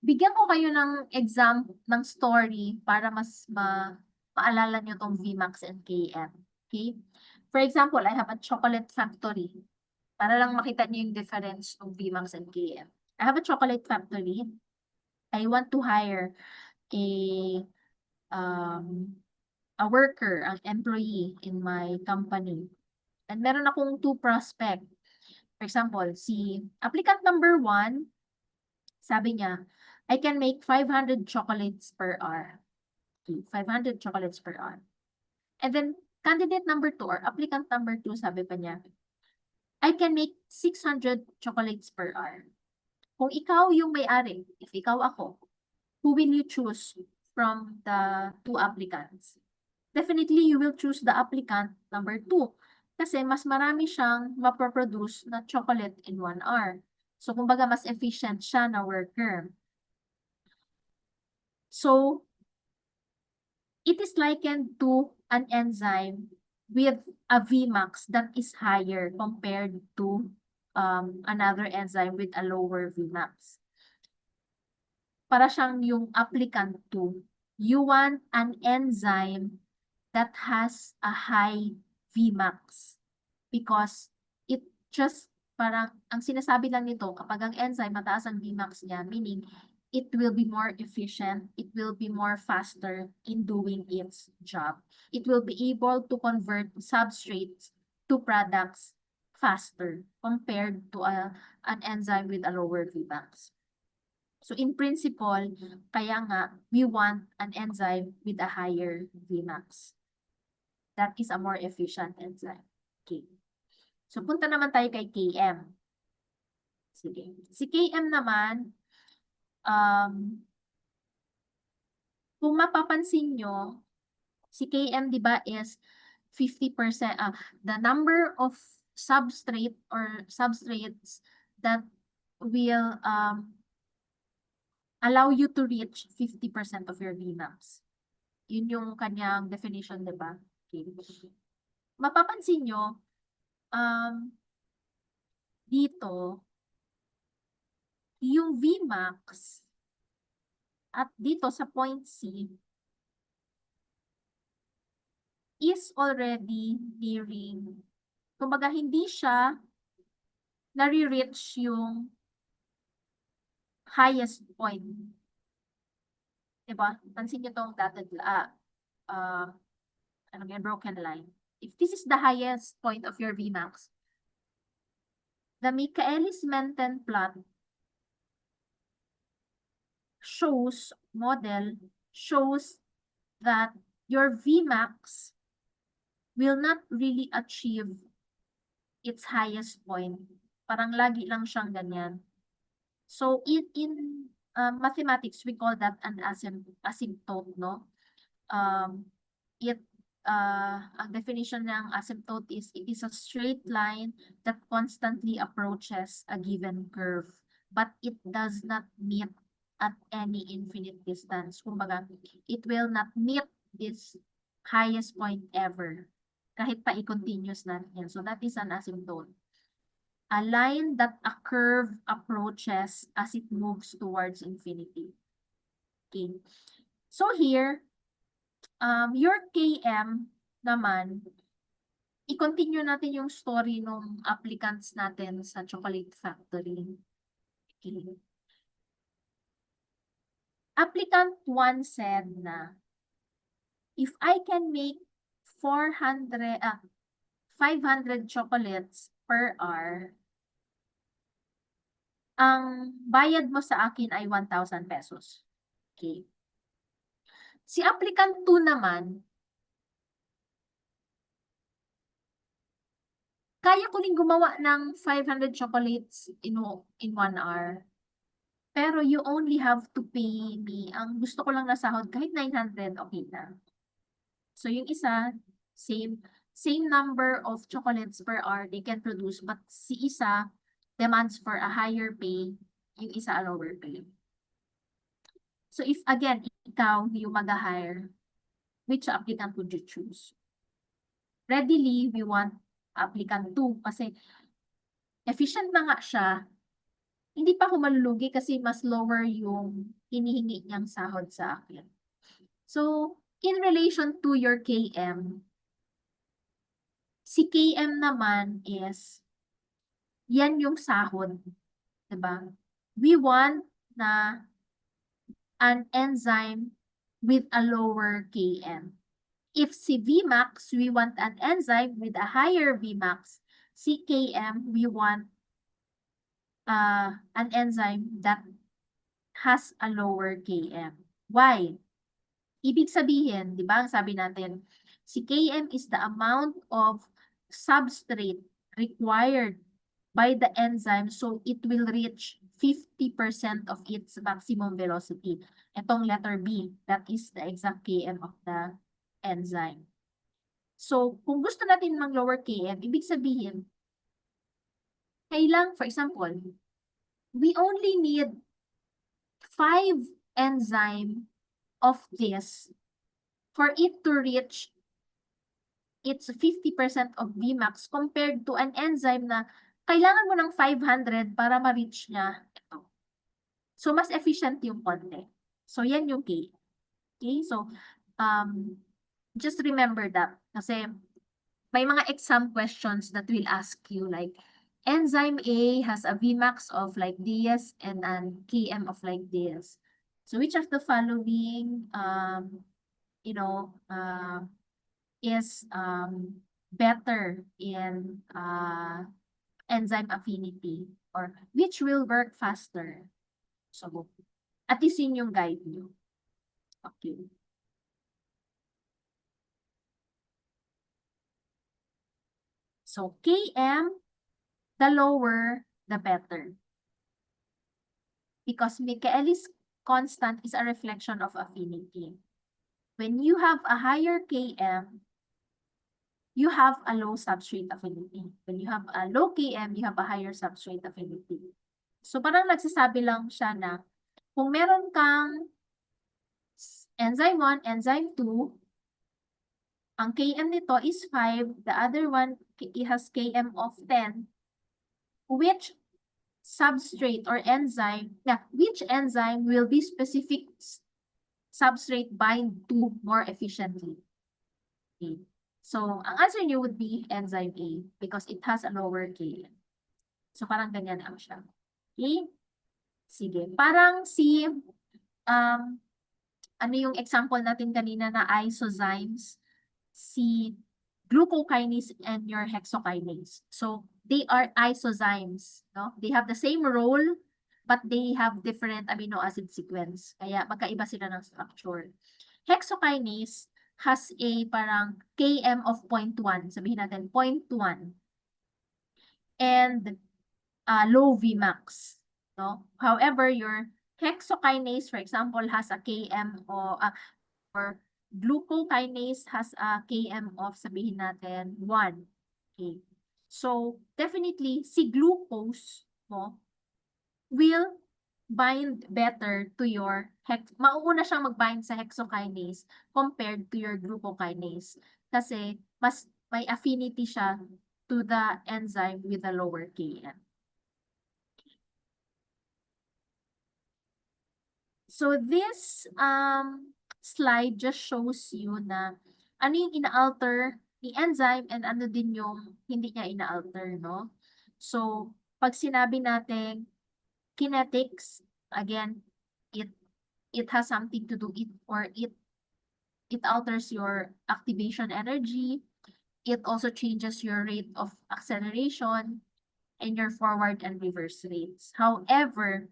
Bigyan ko kayo ng exam ng story para mas maalala nyo tong Vmax and Km. Okay? For example, I have a chocolate factory. Para lang makita niyo yung difference ng Vmax and Km. I have a chocolate factory. I want to hire a worker, an employee in my company. And meron akong 2 prospect. For example, si applicant number 1, sabi niya, I can make 500 chocolates per hour. Okay, 500 chocolates per hour. And then, candidate number 2 or applicant number 2, sabi pa niya, I can make 600 chocolates per hour. Kung ikaw yung may-ari, if ikaw ako, who will you choose from the 2 applicants? Definitely, you will choose the applicant number 2. Kasi mas marami siyang maproproduce na chocolate in 1 hour. So, kumbaga, mas efficient siya na worker. So, it is likened to an enzyme with a Vmax that is higher compared to another enzyme with a lower Vmax. Para siyang yung applicant 2. You want an enzyme that has a high Vmax because it just parang ang sinasabi lang nito kapag ang enzyme mataas ang Vmax niya, meaning it will be more efficient, it will be more faster in doing its job. It will be able to convert substrates to products faster compared to an enzyme with a lower Vmax. So in principle, kaya nga, we want an enzyme with a higher Vmax. That is a more efficient enzyme. Okay. So punta naman tayo kay Km. Sige. Si Km naman, kung mapapansin nyo, si Km, di ba, is 50%, the number of substrate or substrates that will allow you to reach 50% of your Vmax. Yun yung kanyang definition, di ba? Okay. Mapapansin nyo, dito, yung Vmax at dito sa point C is already nearing, kumbaga hindi siya nare-reach yung highest point. Diba? Pansin nyo tong dotted, broken line. If this is the highest point of your Vmax, the Michaelis-Menten plot model shows that your Vmax will not really achieve its highest point. Parang lagi lang siyang ganyan. So in mathematics, we call that an asymptote, no? Ang definition ng asymptote is it is a straight line that constantly approaches a given curve, but it does not meet at any infinite distance. Kumbaga, it will not meet this highest point ever, kahit pa i-continuous natin. So that is an asymptote. A line that a curve approaches as it moves towards infinity. Okay. So here, your Km naman, i-continue natin yung story ng applicants natin sa chocolate factory. Okay. Applicant 1 said na, if I can make 500 chocolates per hour, ang bayad mo sa akin ay 1,000 pesos. Okay. Si applicant 2 naman, kaya ko rin gumawa ng 500 chocolates in 1 hour. Pero you only have to pay me, ang gusto ko lang na sahod, kahit 900, okay na. So yung isa, same number of chocolates per hour they can produce, but si isa demands for a higher pay, yung isa a lower pay. So if again, ikaw yung mag-hire, which applicant would you choose? Readily, we want applicant 2 kasi efficient na nga siya, hindi pa ako malulugi kasi mas lower yung hinihingi niyang sahod sa akin. So, in relation to your KM, si KM naman is, yan yung sahod. Diba? We want na an enzyme with a lower KM. If si Vmax, we want an enzyme with a higher Vmax. Si KM, we want an enzyme that has a lower KM. Why? Ibig sabihin, di ba, ang sabi natin, si KM is the amount of substrate required by the enzyme so it will reach 50% of its maximum velocity. Itong letter B, that is the exact KM of the enzyme. So, kung gusto natin mag-lower KM, ibig sabihin, kailang, for example, we only need 5 enzyme of this for it to reach its 50% of Vmax compared to an enzyme na kailangan mo ng 500 para ma-reach niya ito. So, mas efficient yung konti. So, yan yung K. Okay? So, just remember that. Kasi, may mga exam questions that will ask you like, enzyme A has a Vmax of like this and an Km of like this. So, which of the following, is better in enzyme affinity, or which will work faster? So, at least yun yung guide nyo. Okay. So, Km, the lower, the better. Because Michaelis constant is a reflection of affinity. When you have a higher Km, you have a low substrate affinity. When you have a low Km, you have a higher substrate affinity. So, parang nagsasabi lang siya na, kung meron kang enzyme 1, enzyme 2, ang Km nito is 5, the other one it has Km of 10. which substrate or enzyme, which enzyme will this specific substrate bind to more efficiently? Okay. So, ang answer niyo would be enzyme A because it has a lower Km. So, parang ganyan lang siya. Okay? Sige. Parang ano yung example natin kanina na isozymes? Si glucokinase and your hexokinase. So, they are isozymes, no? They have the same role, but they have different amino acid sequence. Kaya magkaiba sila ng structure. Hexokinase has a parang Km of 0.1. Sabihin natin 0.1. And low Vmax, no? However, your hexokinase, for example, has a Km or glucokinase has a Km of, sabihin natin, 1. Okay. So, definitely, si glucose mo will bind better to your mauuna siyang mag-bind sa hexokinase compared to your glucokinase. Kasi, mas may affinity siya to the enzyme with a lower Km. So, this slide just shows you na ano yung ina-alter ni enzyme and ano din yung hindi niya ina-alter, no? So, pag sinabi natin kinetics, again, it has something to do it alters your activation energy. It also changes your rate of acceleration and your forward and reverse rates. However,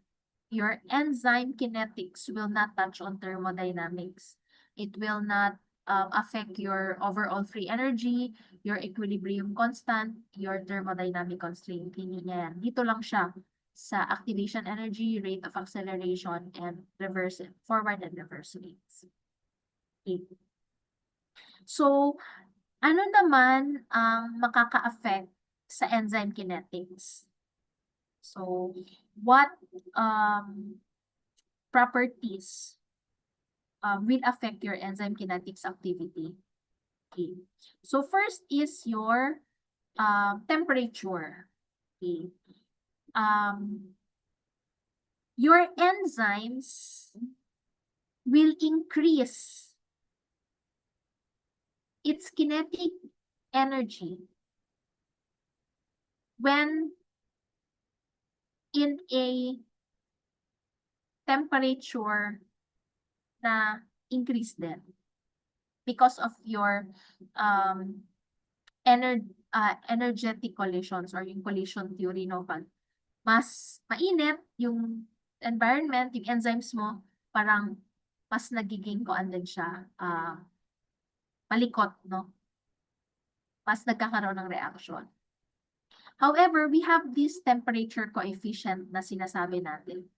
your enzyme kinetics will not touch on thermodynamics. It will not affect your overall free energy, your equilibrium constant, your thermodynamic constraint. Hindi niya yan. Dito lang siya sa activation energy, rate of acceleration, and forward and reverse rates. Okay. So, ano naman ang makaka-affect sa enzyme kinetics? So, what properties will affect your enzyme kinetics activity? Okay. So, first is your temperature. Okay. Your enzymes will increase its kinetic energy when in a temperature na increase din because of your energetic collisions or yung collision theory, no? Pag mas mainit yung environment, yung enzymes mo, parang mas nagiging koan din siya, malikot, no? Mas nagkakaroon ng reaction. However, we have this temperature coefficient na sinasabi natin.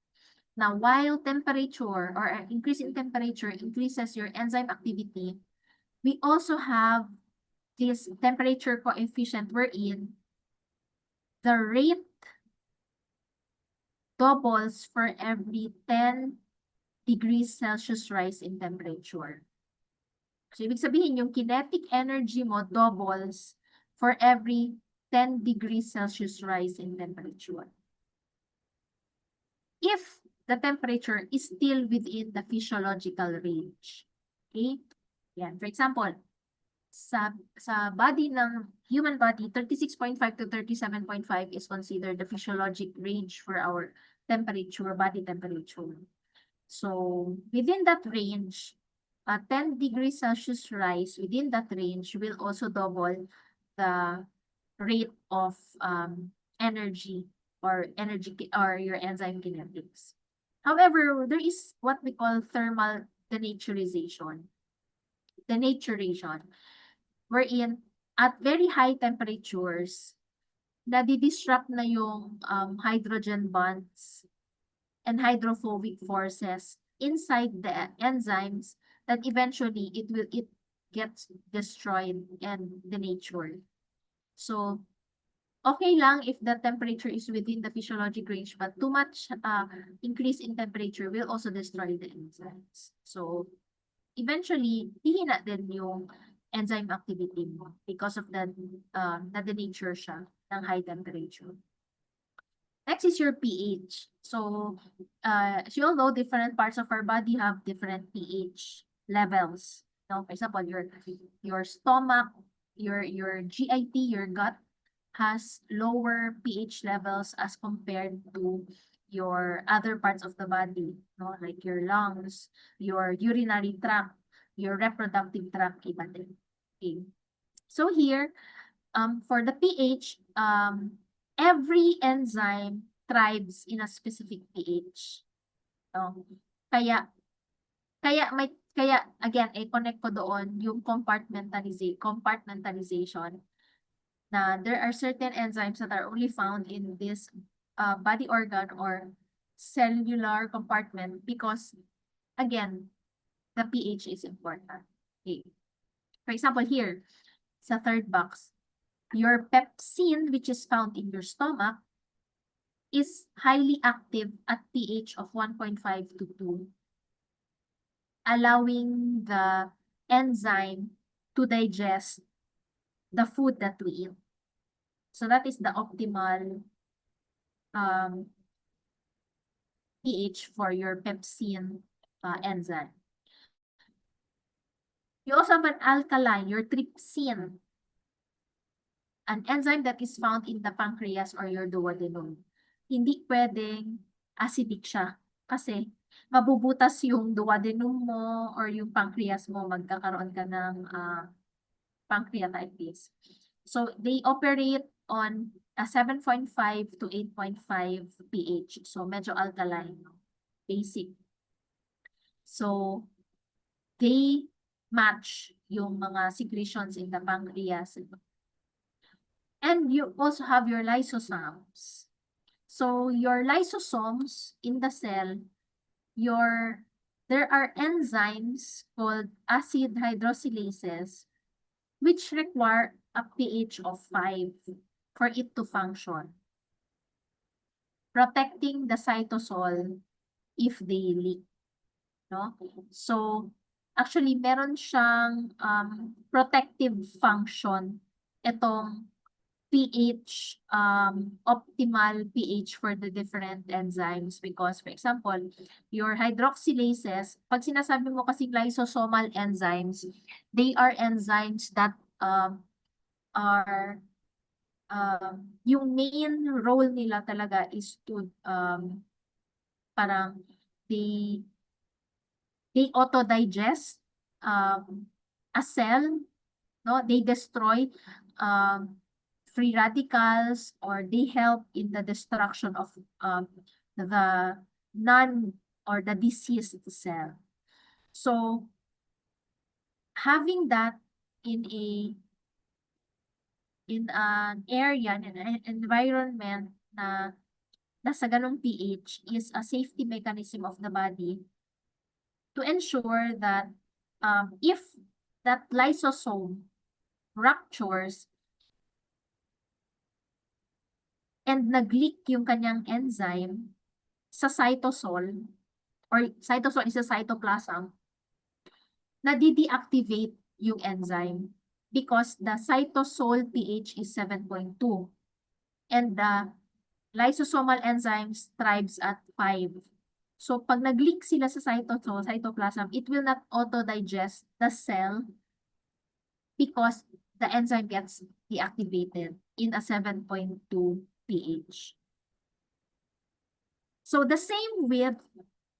Now, while temperature or increase in temperature increases your enzyme activity, we also have this temperature coefficient wherein the rate doubles for every 10 degrees Celsius rise in temperature. So, ibig sabihin, yung kinetic energy mo doubles for every 10 degrees Celsius rise in temperature. If the temperature is still within the physiological range. Okay? Yan. For example, sa body ng human body, 36.5 to 37.5 is considered the physiologic range for our temperature, body temperature. So, within that range, 10 degrees Celsius rise within that range will also double the rate of energy or your enzyme kinetics. However, there is what we call thermal denaturation. Denaturation, wherein at very high temperatures, nadi-disrupt na yung hydrogen bonds and hydrophobic forces inside the enzymes that eventually it gets destroyed and denatured. So, okay lang if the temperature is within the physiologic range, but too much increase in temperature will also destroy the enzymes. So, eventually, hihina din yung enzyme activity mo because of the nature siya ng high temperature. Next is your pH. So, as you all know, different parts of our body have different pH levels. So, for example, your stomach, your GIT, your gut has lower pH levels as compared to your other parts of the body, no? Like your lungs, your urinary tract, your reproductive tract, iba din. Okay. So here, for the pH, every enzyme thrives in a specific pH. So, kaya again, connect ko doon yung compartmentalization na there are certain enzymes that are only found in this body organ or cellular compartment because, again, the pH is important. Okay. For example, here, sa third box, your pepsin, which is found in your stomach, is highly active at pH of 1.5 to 2, allowing the enzyme to digest the food that we eat. So that is the optimal pH for your pepsin enzyme. You also have an alkaline, your trypsin, an enzyme that is found in the pancreas or your duodenum. Hindi pwedeng acidic siya kasi mabubutas yung duodenum mo or yung pancreas mo, magkakaroon ka ng pancreatitis. So they operate on a 7.5 to 8.5 pH. So medyo alkaline, basic. So they match yung mga secretions in the pancreas. And you also have your lysosomes. So your lysosomes in the cell, there are enzymes called acid hydrosylases which require a pH of 5 for it to function, protecting the cytosol if they leak. No? So, actually, meron siyang protective function itong pH, optimal pH for the different enzymes because, for example, your hydroxylases, pag sinasabi mo kasi lysosomal enzymes, they are enzymes that are yung main role nila talaga is to parang they auto-digest a cell, no? They destroy free radicals or they help in the destruction of the non or the diseased cell. So having that in an area, in an environment na nasa ganong pH is a safety mechanism of the body to ensure that if that lysosome ruptures and nag-leak yung kanyang enzyme sa cytosol, or cytosol is a cytoplasm, nadi-deactivate yung enzyme because the cytosol pH is 7.2 and the lysosomal enzymes thrives at 5. So pag nag-leak sila sa cytoplasm, it will not auto-digest the cell because the enzyme gets deactivated in a 7.2 pH. So the same with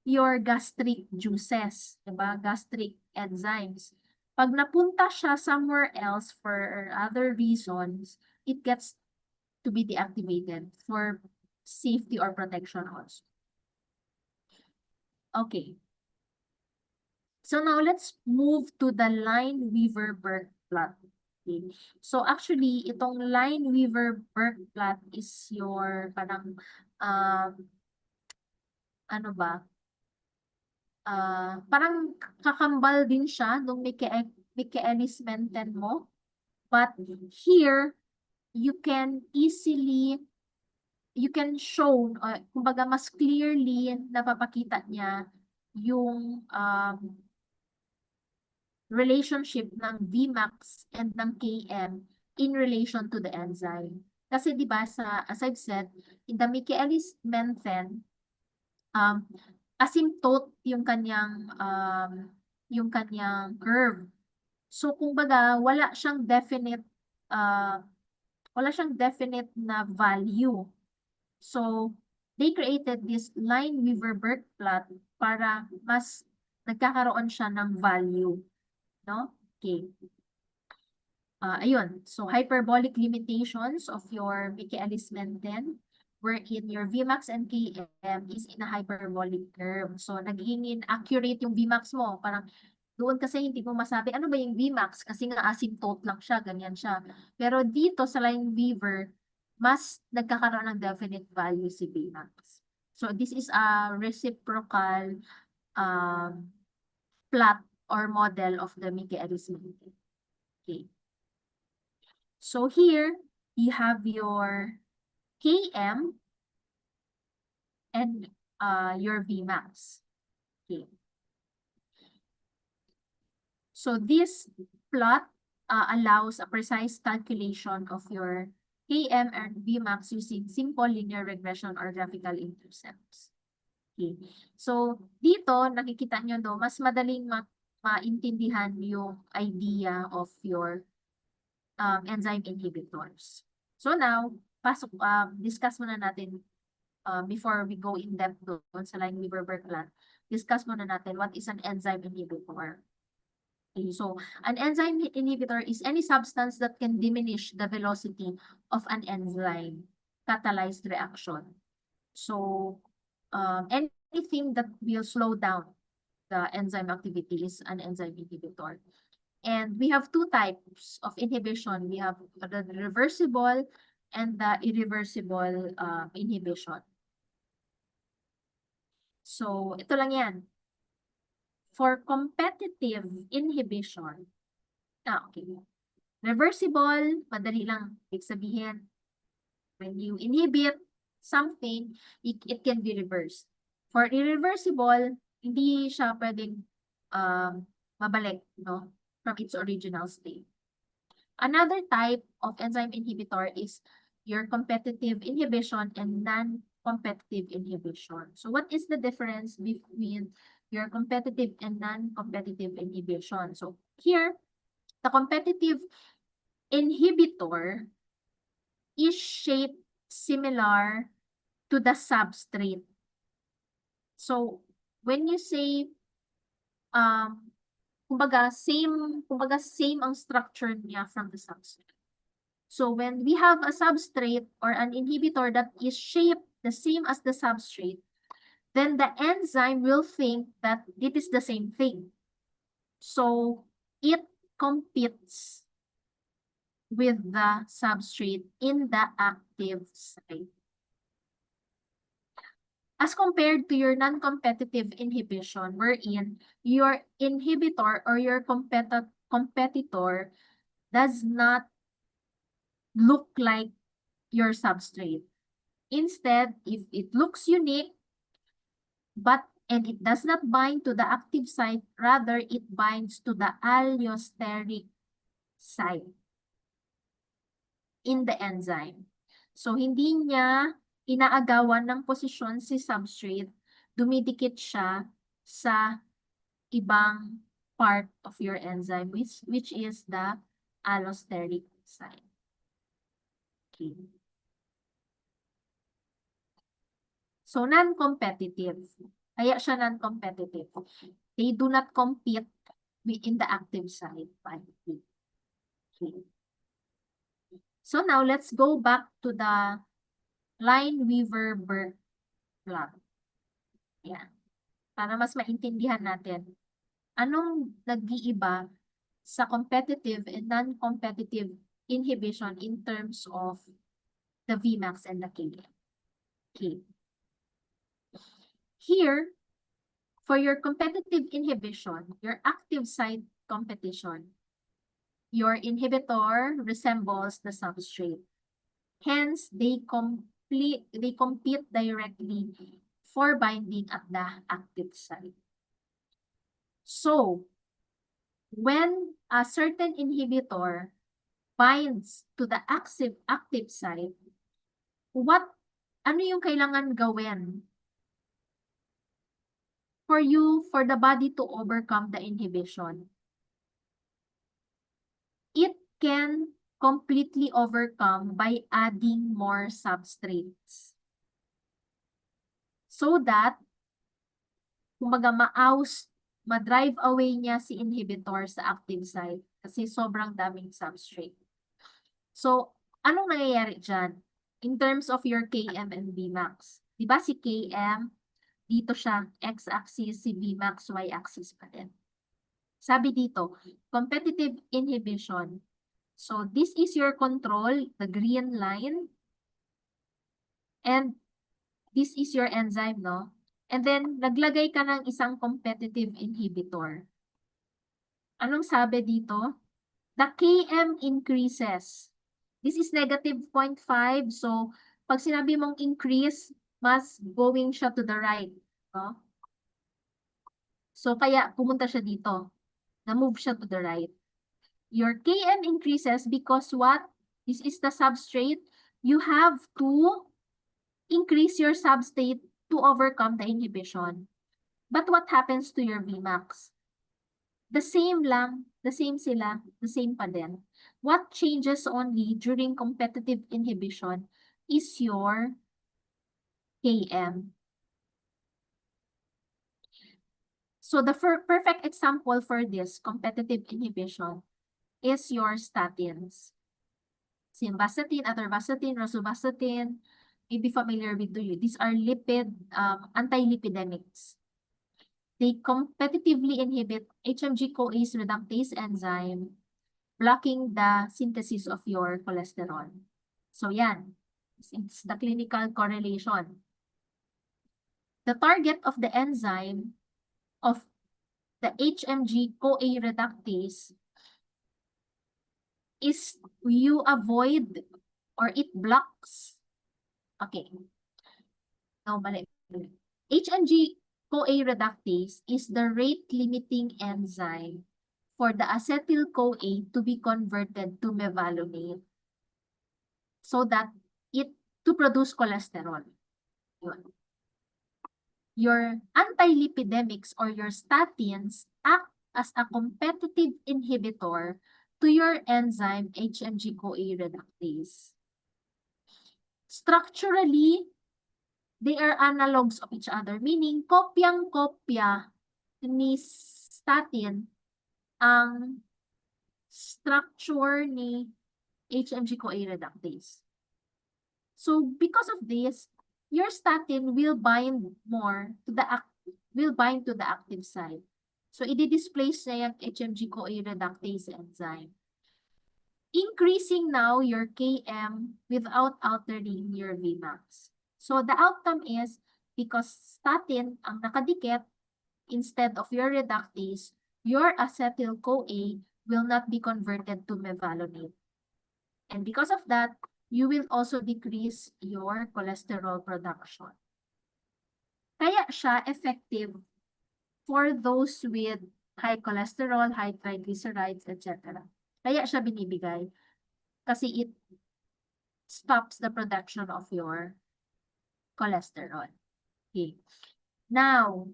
your gastric juices, diba? Gastric enzymes. Pag napunta siya somewhere else for other reasons, it gets to be deactivated for safety or protection also. Okay. So now let's move to the Lineweaver-Burke plot. Okay. So actually, itong Lineweaver-Burke plot is your parang ano ba? Parang kakambal din siya nung Michaelis-Menten mo. But here, you can show, kumbaga mas clearly napapakita niya yung relationship ng Vmax and ng Km in relation to the enzyme. Kasi di ba as I've said, in the Michaelis Menten, asymptote yung kanyang curve. So kumbaga wala siyang definite na value. So they created this Lineweaver-Burke plot para mas nagkakaroon siya ng value, no? Okay. Ayun. So hyperbolic limitations of your Michaelis-Menten wherein your Vmax and Km is in a hyperbolic curve. So nagiging inaccurate yung Vmax mo. Parang doon kasi hindi mo masabi ano ba yung Vmax kasi nga asymptote lang siya, ganyan siya. Pero dito sa Lineweaver, mas nagkakaroon ng definite value si Vmax. So this is a reciprocal plot or model of the Michaelis-Menten. Okay. So here, you have your Km and your Vmax. Okay. So this plot allows a precise calculation of your Km and Vmax using simple linear regression or graphical intercepts. Okay. So dito, nakikita nyo do, mas madaling maintindihan yung idea of your enzyme inhibitors. So now, discuss muna natin before we go in depth doon sa Lineweaver-Burke plot, discuss muna natin what is an enzyme inhibitor. Okay, so an enzyme inhibitor is any substance that can diminish the velocity of an enzyme catalyzed reaction. So anything that will slow down the enzyme activity is an enzyme inhibitor. And we have two types of inhibition. We have the reversible and the irreversible inhibition. So, ito lang yan. For competitive inhibition, okay. Reversible, madali lang. Ibig sabihin, when you inhibit something, it can be reversed. For irreversible, hindi siya pwedeng mabalik, no? From its original state. Another type of enzyme inhibitor is your competitive inhibition and non-competitive inhibition. So what is the difference between your competitive and non-competitive inhibition? So here, the competitive inhibitor is shaped similar to the substrate. So when you say kumbaga same ang structure niya from the substrate. So when we have a substrate or an inhibitor that is shaped the same as the substrate, then the enzyme will think that it is the same thing. So it competes with the substrate in the active site. As compared to your non-competitive inhibition, wherein your inhibitor or your competitor does not look like your substrate. Instead, if it looks unique, and it does not bind to the active site, rather it binds to the allosteric site in the enzyme. So, hindi niya inaagawan ng posisyon si substrate, dumidikit siya sa ibang part of your enzyme, which is the allosteric site. Okay. So, non-competitive. Kaya siya non-competitive. They do not compete within the active site. Okay. So, now let's go back to the Lineweaver-Burke plot. Yan. Para mas maintindihan natin anong nag-iiba sa competitive and non-competitive inhibition in terms of the Vmax and the Km. Okay. Here, for your competitive inhibition, your active site competition, your inhibitor resembles the substrate. Hence, they compete directly for binding at the active site. So, when a certain inhibitor binds to the active site, ano yung kailangan gawin for the body to overcome the inhibition? It can completely overcome by adding more substrates. So that, kumbaga ma-drive away niya si inhibitor sa active site kasi sobrang daming substrate. So, anong nangyayari dyan? In terms of your Km and Vmax. Di ba si Km, dito siya, x-axis, si Vmax, y-axis pa din. Sabi dito, competitive inhibition. So, this is your control, the green line. And this is your enzyme, no? And then, naglagay ka ng isang competitive inhibitor. Anong sabi dito? The Km increases. This is negative 0.5. So, pag sinabi mong increase, mas going siya to the right. No? So, kaya pumunta siya dito. Na-move siya to the right. Your Km increases because what? This is the substrate. You have to increase your substrate to overcome the inhibition. But what happens to your Vmax? The same lang, the same sila, the same pa din. What changes only during competitive inhibition is your Km. So the perfect example for this competitive inhibition is your statins. Simvastatin, atorvastatin, rosuvastatin, may be familiar with you. These are anti-lipidemics. They competitively inhibit HMG-CoA's reductase enzyme, blocking the synthesis of your cholesterol. So yan, it's the clinical correlation. The target of the enzyme of the HMG-CoA reductase is you avoid or it blocks. Okay. No, mali. HMG-CoA reductase is the rate-limiting enzyme for the acetyl-CoA to be converted to mevalonate so that to produce cholesterol. Yun. Your anti-lipidemics or your statins act as a competitive inhibitor to your enzyme HMG-CoA reductase. Structurally, they are analogs of each other, meaning kopyang-kopya ni statin ang structure ni HMG-CoA reductase. So because of this, your statin will bind to the active site. So i-displace na yung HMG-CoA reductase enzyme. Increasing now your Km without altering your Vmax. So the outcome is, because statin ang nakadikit, instead of your reductase, your acetyl-CoA will not be converted to mevalonate. And because of that, you will also decrease your cholesterol production. Kaya siya effective for those with high cholesterol, high triglycerides, etc. Kaya siya binibigay kasi it stops the production of your cholesterol. Okay. Now,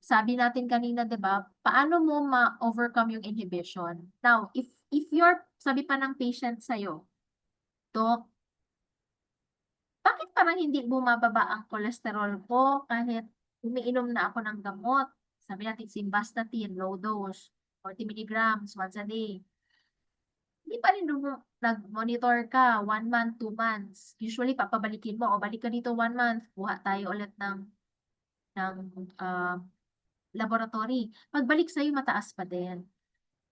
sabi natin kanina, 'di ba? Paano mo ma-overcome yung inhibition? Now, if sabi pa ng patient sa'yo, Dok, bakit parang hindi bumababa ang cholesterol ko kahit umiinom na ako ng gamot? Sabi natin, simvastatin, low dose, 40 milligrams once a day. Hindi pa rin nag-monitor ka, 1 month, 2 months. Usually, papabalikin mo, o balik ka dito 1 month, buha tayo ulit ng laboratory. Pagbalik sa'yo, mataas pa din.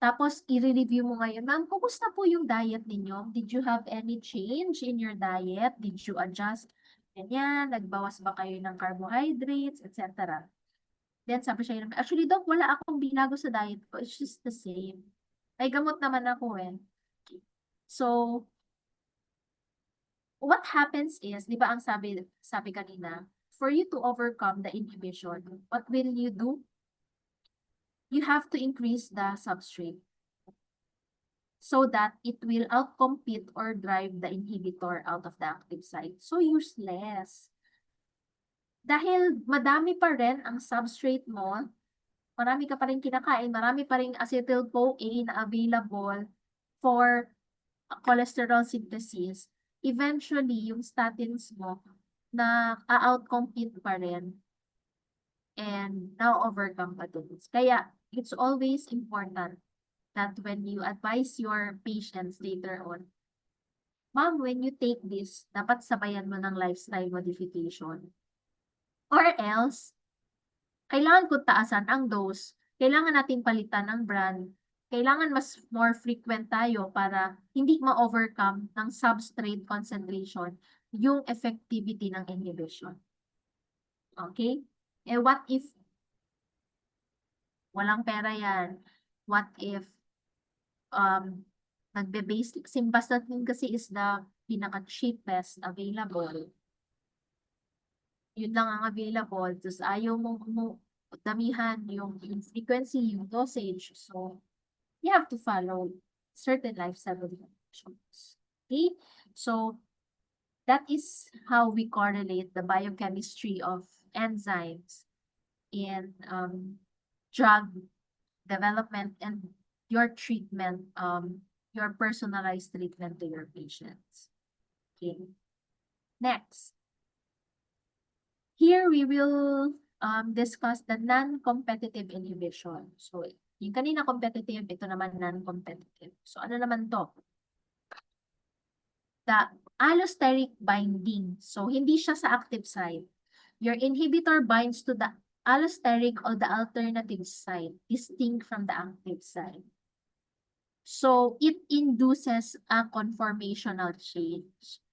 Tapos, i-review mo ngayon, ma'am, kumusta po yung diet ninyo? Did you have any change in your diet? Did you adjust? Ganyan, nagbawas ba kayo ng carbohydrates, etc. Then, sabi siya, actually, Doc, wala akong binago sa diet ko. It's just the same. Ay, gamot naman ako eh. So, what happens is, di ba ang sabi kanina, for you to overcome the inhibition, what will you do? You have to increase the substrate. so that it will outcompete or drive the inhibitor out of the active site. So useless. Dahil madami pa rin ang substrate mo, marami ka pa rin kinakain, marami pa rin acetyl-CoA na available for cholesterol synthesis, eventually, yung statins mo na outcompete pa rin and now overcome pa dun. Kaya, it's always important that when you advise your patients later on, ma'am, when you take this, dapat sabayan mo ng lifestyle modification. Or else, kailangan ko taasan ang dose, kailangan nating palitan ng brand, kailangan mas more frequent tayo para hindi ma-overcome ng substrate concentration yung effectivity ng inhibition. Okay? Eh, what if walang pera yan? What if nagbe-base, simvastatin kasi is the pinaka-cheapest available. Yun lang ang available. Tapos ayaw mo damihan yung frequency, yung dosage. So, you have to follow certain lifestyle recommendations. Okay? So, that is how we correlate the biochemistry of enzymes in drug development and your treatment, your personalized treatment to your patients. Okay. Next. Here we will discuss the non-competitive inhibition. So, yung kanina competitive, ito naman non-competitive. So, ano naman to? The allosteric binding. So, hindi siya sa active site. Your inhibitor binds to the allosteric or the alternative site, distinct from the active site. So, it induces a conformational change.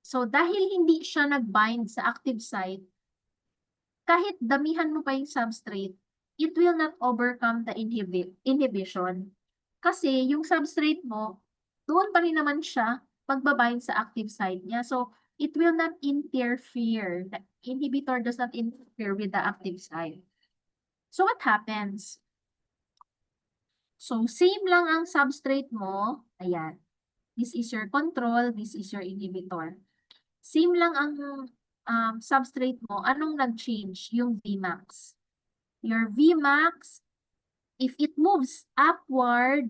So, dahil hindi siya nag-bind sa active site, kahit damihan mo pa yung substrate, it will not overcome the inhibition. Kasi yung substrate mo, doon pa rin naman siya magbabind sa active site niya. So, it will not interfere. The inhibitor does not interfere with the active site. So, what happens? So, same lang ang substrate mo. Ayan. This is your control. This is your inhibitor. Same lang ang substrate mo. Anong nag-change? Yung Vmax. Your Vmax, if it moves upward,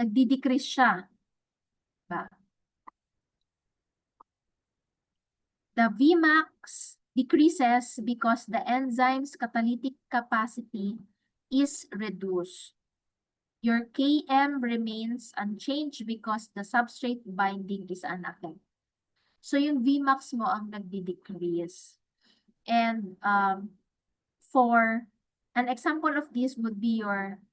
nagdi-decrease siya. Diba? The Vmax decreases because the enzyme's catalytic capacity is reduced. Your Km remains unchanged because the substrate binding is unaffected. So yung Vmax mo ang nagdi-decrease. And for an example of this would be your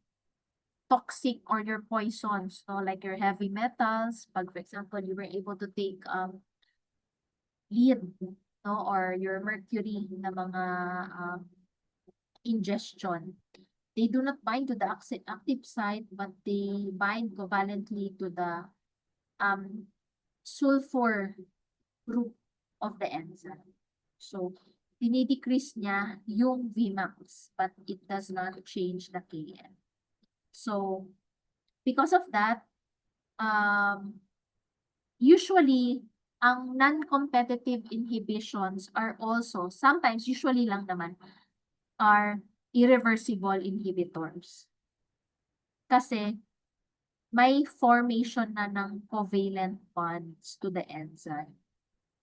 toxic or your poisons, no? Like your heavy metals. Pag, for example, you were able to take lead, no? Or your mercury na mga ingestion. They do not bind to the active site, but they bind covalently to the sulfur group of the enzyme. So, dinidecrease niya yung Vmax, but it does not change the Km. So, because of that, usually, ang non-competitive inhibitions are also, sometimes, usually lang naman, are irreversible inhibitors. Kasi, may formation na ng covalent bonds to the enzyme.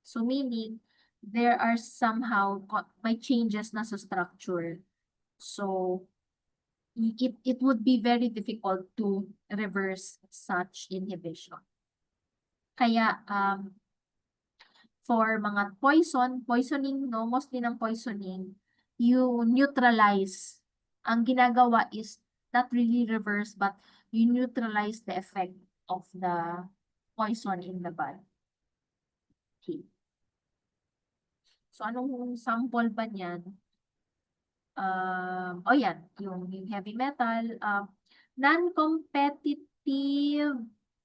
So, meaning, there are somehow, may changes na sa structure. So, it would be very difficult to reverse such inhibition. Kaya, for mga poisoning, no, mostly ng poisoning, you neutralize. Ang ginagawa is not really reverse, but you neutralize the effect of the poison in the body. Okay. So, anong sample ba niyan? Yan, yung heavy metal. Non-competitive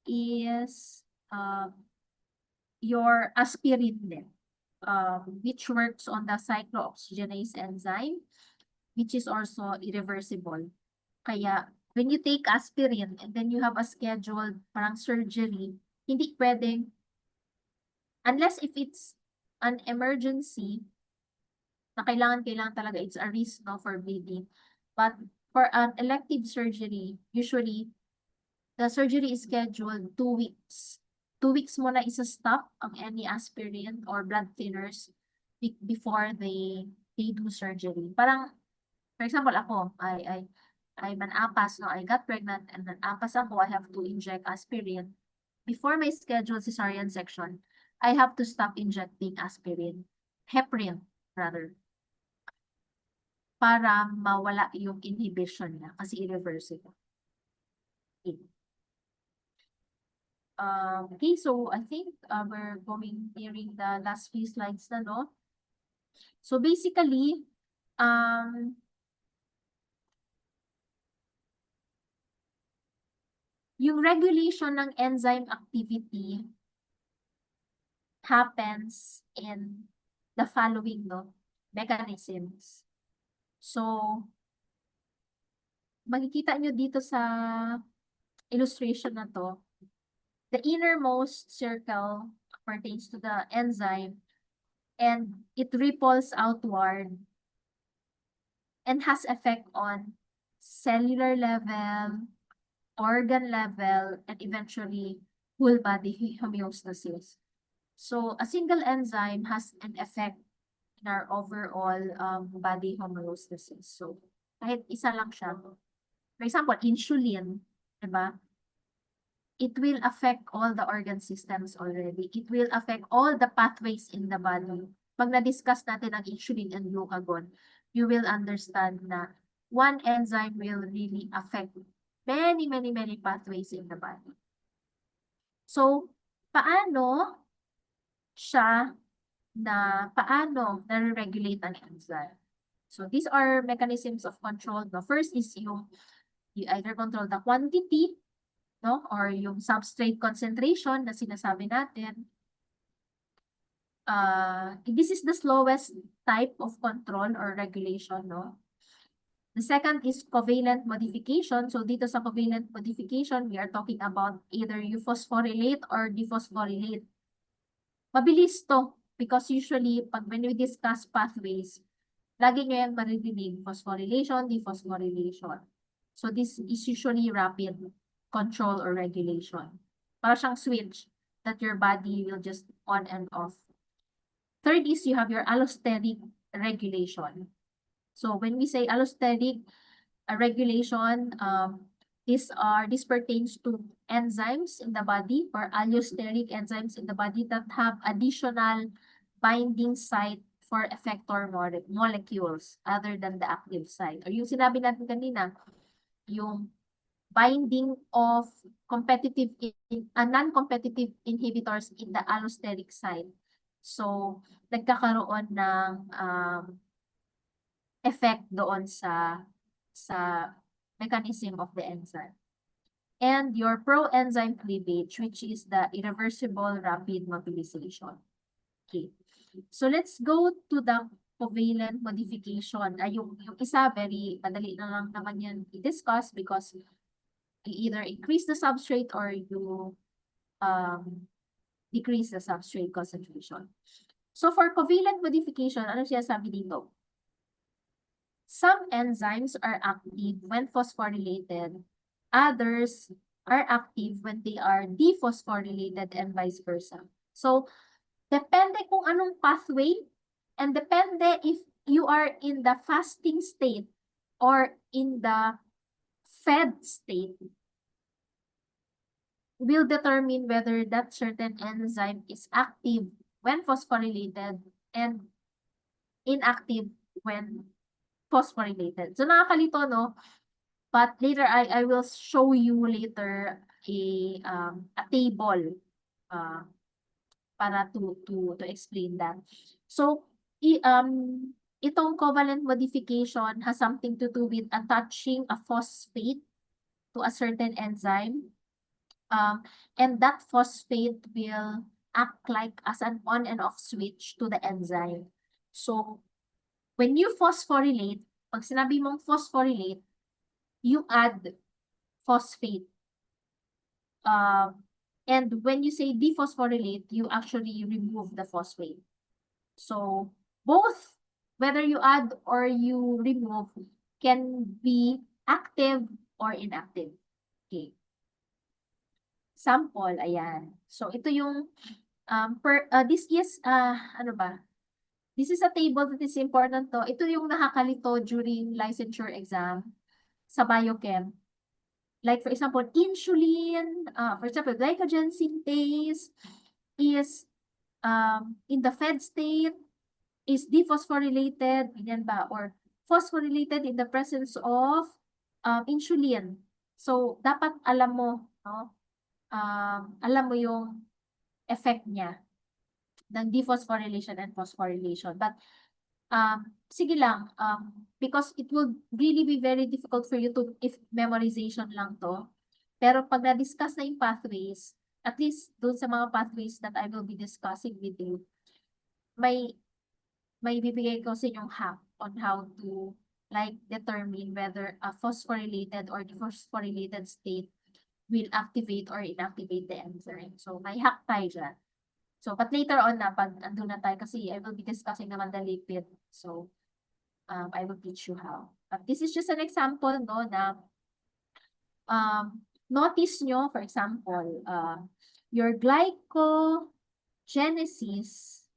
is your aspirin din, which works on the cyclooxygenase enzyme, which is also irreversible. Kaya, when you take aspirin and then you have a scheduled parang surgery, hindi pwedeng, unless if it's an emergency, na kailangan talaga, it's a risk, no, for bleeding. But for an elective surgery, usually, the surgery is scheduled 2 weeks. 2 weeks mo na isa-stop ang any aspirin or blood thinners before they do surgery. Parang, for example, ako, I'm an APAS, no, I got pregnant and an APAS ako, I have to inject aspirin. Before my scheduled cesarean section, I have to stop injecting aspirin, heparin, rather, para mawala yung inhibition niya kasi irreversible. Okay. Okay, so I think we're nearing the last few slides na, no? So basically, yung regulation ng enzyme activity happens in the following, no, mechanisms. So, makikita nyo dito sa illustration na to, the innermost circle pertains to the enzyme and it ripples outward and has effect on cellular level, organ level, and eventually whole body homeostasis. So a single enzyme has an effect in our overall body homeostasis. So kahit isa lang siya. For example, insulin, diba? It will affect all the organ systems already. It will affect all the pathways in the body. Pag na-discuss natin ang insulin and glucagon, you will understand na one enzyme will really affect many pathways in the body. So, paano nare-regulate ang enzyme? So, these are mechanisms of control. The first is you either control the quantity, no, or yung substrate concentration na sinasabi natin. This is the slowest type of control or regulation, no? The second is covalent modification. So dito sa covalent modification, we are talking about either you phosphorylate or dephosphorylate. Mabilis to because usually when we discuss pathways, lagi nyo yan maririnig, phosphorylation, dephosphorylation. So this is usually rapid control or regulation. Para siyang switch that your body will just on and off. Third is you have your allosteric regulation. So when we say allosteric regulation, this pertains to enzymes in the body or allosteric enzymes in the body that have additional binding site for effector molecules other than the active site. Or yung sinabi natin kanina, yung binding of non-competitive inhibitors in the allosteric site. So, nagkakaroon ng effect doon sa mechanism of the enzyme. And your proenzyme cleavage, which is the irreversible rapid mobilization. Okay. So, let's go to the covalent modification. Yung isa, very madali na lang naman yan i-discuss because you either increase the substrate or you decrease the substrate concentration. So for covalent modification, ano siya sabi dito? Some enzymes are active when phosphorylated. Others are active when they are dephosphorylated and vice versa. So, depende kung anong pathway and depende if you are in the fasting state or in the fed state will determine whether that certain enzyme is active when phosphorylated and inactive when phosphorylated. So nakakalito, no? But later I will show you later a table para to explain that. So itong covalent modification has something to do with attaching a phosphate to a certain enzyme. And that phosphate will act like as an on and off switch to the enzyme. So, when you phosphorylate, pag sinabi mong phosphorylate, you add phosphate. And when you say dephosphorylate, you actually remove the phosphate. So both, whether you add or you remove, can be active or inactive. Okay. Sample, ayan. So ito yung this is ano ba? This is a table that is important to. Ito yung nakakalito during licensure exam sa biochem. Like for example, insulin, for example, glycogen synthase is in the fed state, is dephosphorylated, ganyan ba? Or phosphorylated in the presence of insulin. So, dapat alam mo, no? Alam mo yung effect niya ng dephosphorylation and phosphorylation. But, sige lang, because it will really be very difficult for you to, if memorization lang to. Pero pag na-discuss na yung pathways, at least doon sa mga pathways that I will be discussing with you, may bibigay ko sa inyong hack on how to like determine whether a phosphorylated or dephosphorylated state will activate or inactivate the enzyme. So, may hack tayo dyan. So, but later on na, pag andun na tayo, kasi I will be discussing naman the lipid. So, I will teach you how. But this is just an example, no, na notice nyo, for example, your glycogenesis,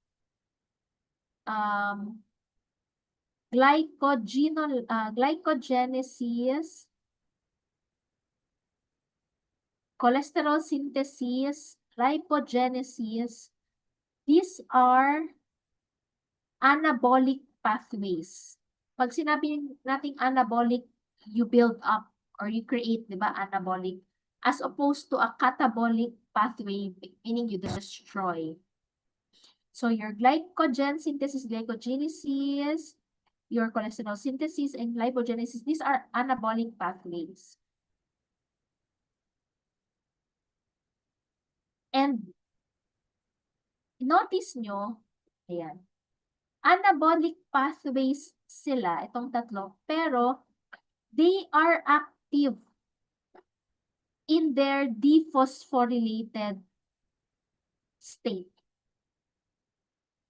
glycogenesis, cholesterol synthesis, lipogenesis, these are anabolic pathways. Pag sinabi nating anabolic, you build up or you create, di ba, anabolic, as opposed to a catabolic pathway, meaning you destroy. So your glycogen synthesis, glycogenesis, your cholesterol synthesis, and lipogenesis, these are anabolic pathways. And notice nyo, ayan, anabolic pathways sila, itong tatlo, pero they are active in their dephosphorylated state.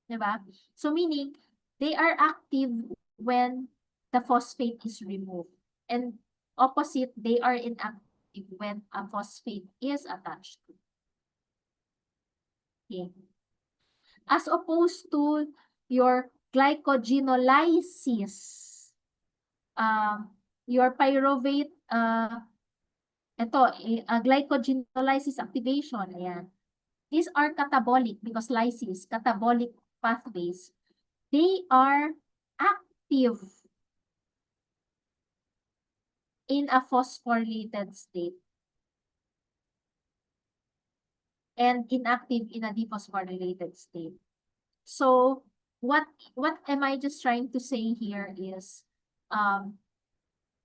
Diba? So meaning, they are active when the phosphate is removed. And opposite, they are inactive when a phosphate is attached to. Okay. As opposed to your glycogenolysis, your pyruvate, glycogenolysis activation, ayan. These are catabolic because lysis, catabolic pathways. They are active in a phosphorylated state and inactive in a dephosphorylated state. So what am I just trying to say here is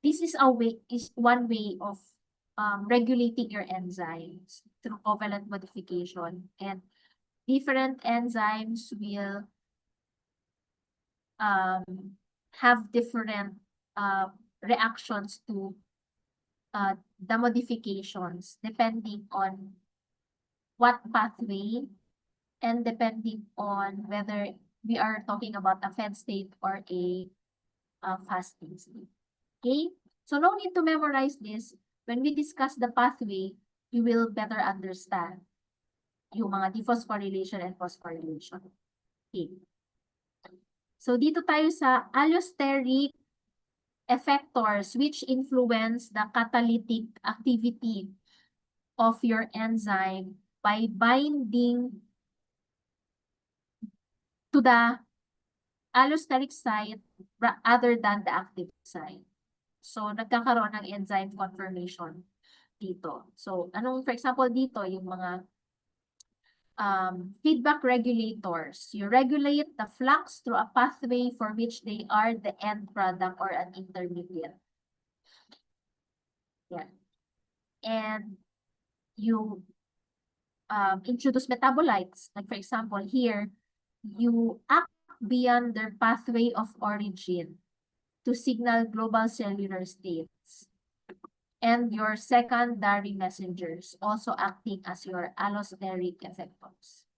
this is one way of regulating your enzymes through covalent modification, and different enzymes will have different reactions to the modifications depending on what pathway and depending on whether we are talking about a fed state or a fasting state. Okay? So no need to memorize this. When we discuss the pathway, you will better understand yung mga dephosphorylation and phosphorylation. Okay. So dito tayo sa allosteric effectors which influence the catalytic activity of your enzyme by binding to the allosteric site other than the active site. So, nagkakaroon ng enzyme conformation dito. So, for example, dito, yung mga feedback regulators. You regulate the flux through a pathway for which they are the end product or an intermediate. Yeah. And you introduce metabolites. Like for example, here, you act beyond their pathway of origin to signal global cellular states. and your secondary messengers, also acting as your allosteric effectors.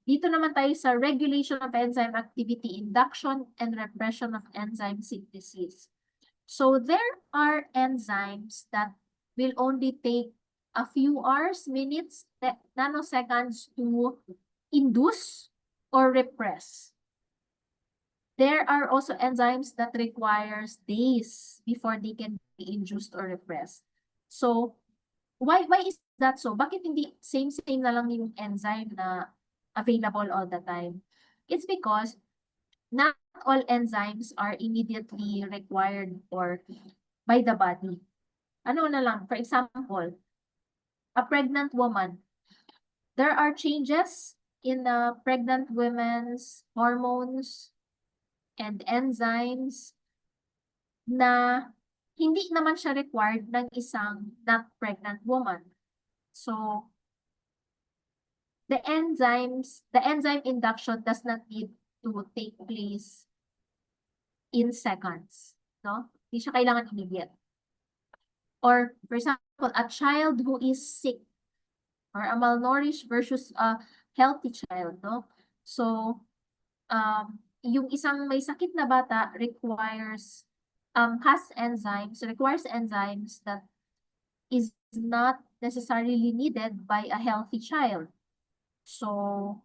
Dito naman tayo sa regulation of enzyme activity, induction and repression of enzyme synthesis. So there are enzymes that will only take a few hours, minutes, nanoseconds to induce or repress. There are also enzymes that requires days before they can be induced or repressed. So, why is that so? Bakit hindi same na lang yung enzyme na available all the time? It's because not all enzymes are immediately required or by the body. Ano na lang, for example, a pregnant woman. There are changes in the pregnant women's hormones and enzymes na hindi naman siya required ng isang not pregnant woman. So, the enzyme induction does not need to take place in seconds, no? Hindi siya kailangan immediate. Or, for example, a child who is sick or a malnourished versus a healthy child, no? So, yung isang may sakit na bata requires requires enzymes that is not necessarily needed by a healthy child. So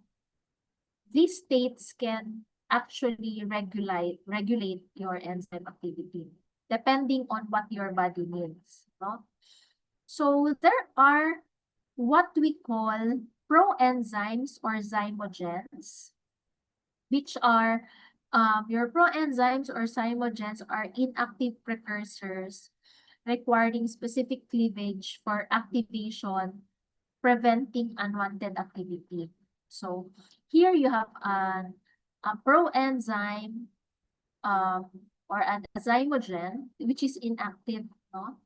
these states can actually regulate your enzyme activity depending on what your body needs, no? So there are what we call proenzymes or zymogens, which are your proenzymes or zymogens are inactive precursors requiring specific cleavage for activation, preventing unwanted activity. So here you have a proenzyme or a zymogen which is inactive, no?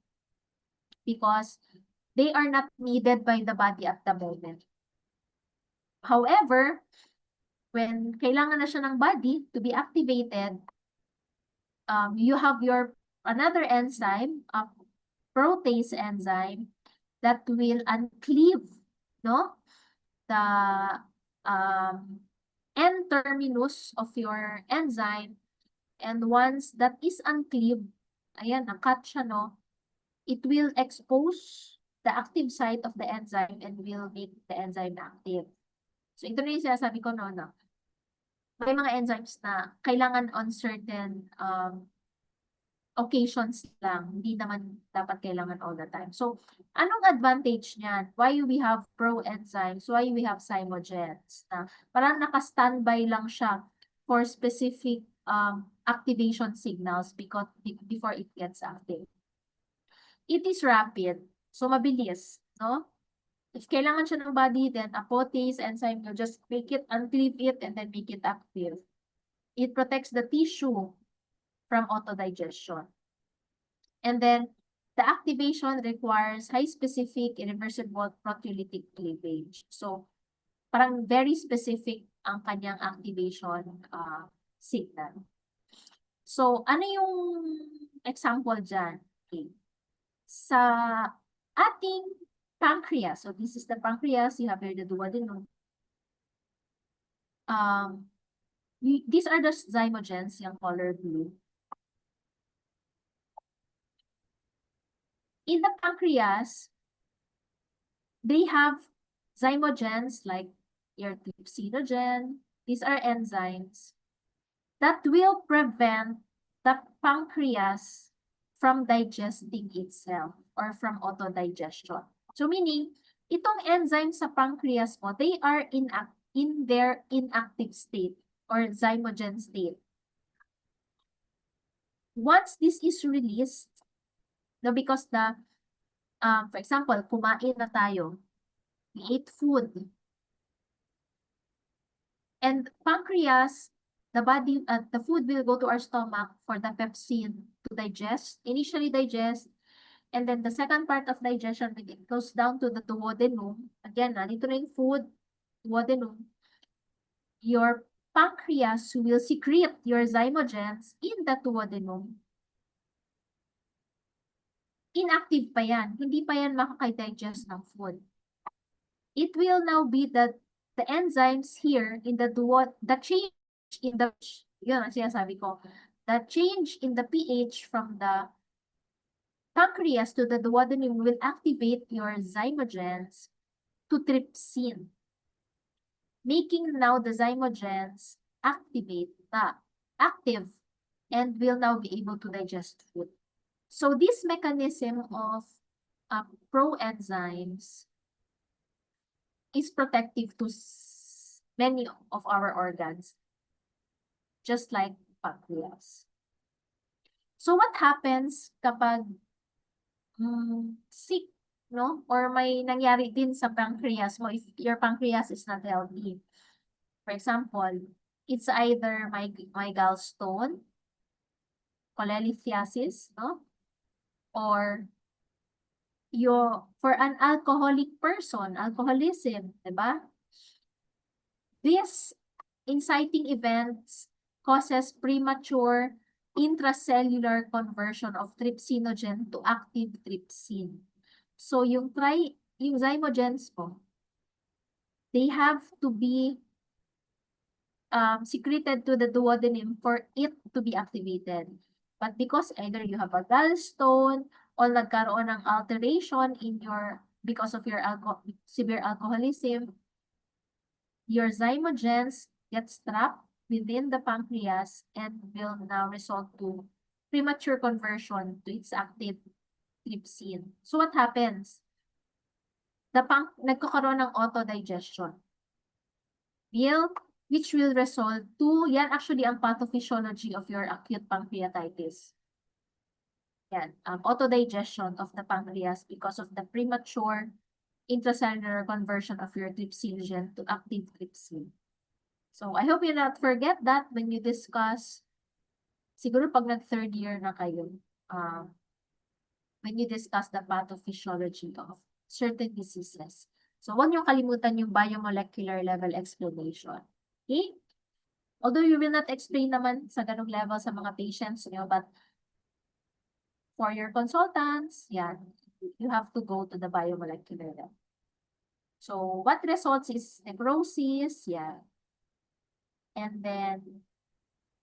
Because they are not needed by the body at the moment. However, when kailangan na siya ng body to be activated, you have your another enzyme, a protease enzyme, that will uncleave, no? The N-terminus of your enzyme, and once that is uncleaved, ayan, nakat siya, no? It will expose the active site of the enzyme and will make the enzyme active. So ito na yung sinasabi ko, no? May mga enzymes na kailangan on certain occasions lang, hindi naman dapat kailangan all the time. So, anong advantage niyan? Why we have proenzymes? Why we have zymogens? Na parang naka-standby lang siya for specific activation signals before it gets active. It is rapid, so mabilis, no? If kailangan siya ng body, then a protease enzyme, you just make it, uncleave it, and then make it active. It protects the tissue from autodigestion. And then, the activation requires high-specific irreversible proteolytic cleavage. So, parang very specific ang kanyang activation signal. So, ano yung example dyan? Okay. Sa ating pancreas, so this is the pancreas, you have here the duodenum. These are the zymogens, yung color blue. In the pancreas, they have zymogens like your trypsinogen. These are enzymes that will prevent the pancreas from digesting itself or from autodigestion. So meaning, itong enzyme sa pancreas mo, they are in their inactive state or zymogen state. Once this is released, no, because the, for example, kumain na tayo, we ate food, and pancreas, the food will go to our stomach for the pepsin to digest, initially digest, and then the second part of digestion, it goes down to the duodenum. Again, nandito na yung food, duodenum. Your pancreas will secrete your zymogens in the duodenum. inactive pa yan. Hindi pa yan makaka-digest ng food. It will now be that the enzymes here in the change in the, yun ang sinasabi ko, the change in the pH from the pancreas to the duodenum will activate your zymogens to trypsin, making now the zymogens active and will now be able to digest food. So this mechanism of proenzymes is protective to many of our organs, just like pancreas. So what happens kapag sick, no? Or may nangyari din sa pancreas mo if your pancreas is not healthy. For example, it's either my gallstone, cholelithiasis, no? Or for an alcoholic person, alcoholism, diba? These inciting events causes premature intracellular conversion of trypsinogen to active trypsin. So yung zymogens po, they have to be secreted to the duodenum for it to be activated. But because either you have a gallstone or nagkaroon ng alteration because of your severe alcoholism, your zymogens get trapped within the pancreas and will now result to premature conversion to its active trypsin. So what happens? Nagkakaroon ng autodigestion. Which will result to, yan actually ang pathophysiology of your acute pancreatitis. Yan, autodigestion of the pancreas because of the premature intracellular conversion of your trypsinogen to active trypsin. So I hope you not forget that when you discuss, siguro pag nag-third year na kayo, when you discuss the pathophysiology of certain diseases. So huwag niyo kalimutan yung biomolecular level explanation. Okay? Although you will not explain naman sa ganung level sa mga patients niyo, but for your consultants, yan, you have to go to the biomolecular level. So what results is necrosis, yan. And then,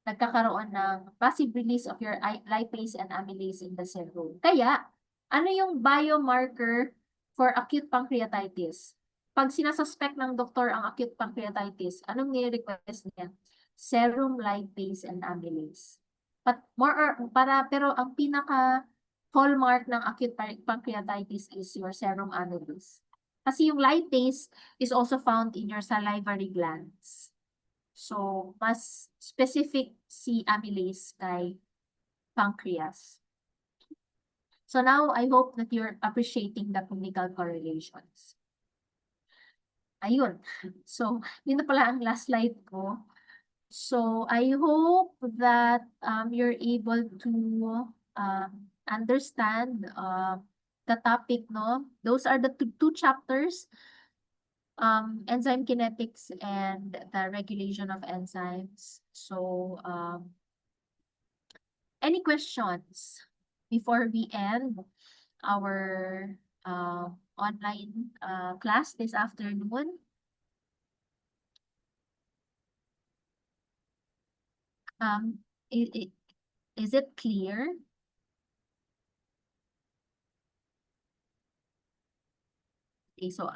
nagkakaroon ng passive release of your lipase and amylase in the serum. Kaya, ano yung biomarker for acute pancreatitis? Pag sinasuspect ng doktor ang acute pancreatitis, anong ni-request niya? Serum lipase and amylase. Pero ang pinaka hallmark ng acute pancreatitis is your serum amylase. Kasi yung lipase is also found in your salivary glands. So, mas specific si amylase kay pancreas. So now, I hope that you're appreciating the clinical correlations. Ayun. So, yun na pala ang last slide ko. So, I hope that you're able to understand the topic, no? Those are the two chapters, enzyme kinetics and the regulation of enzymes. So, any questions before we end our online class this afternoon? Is it clear? Okay, so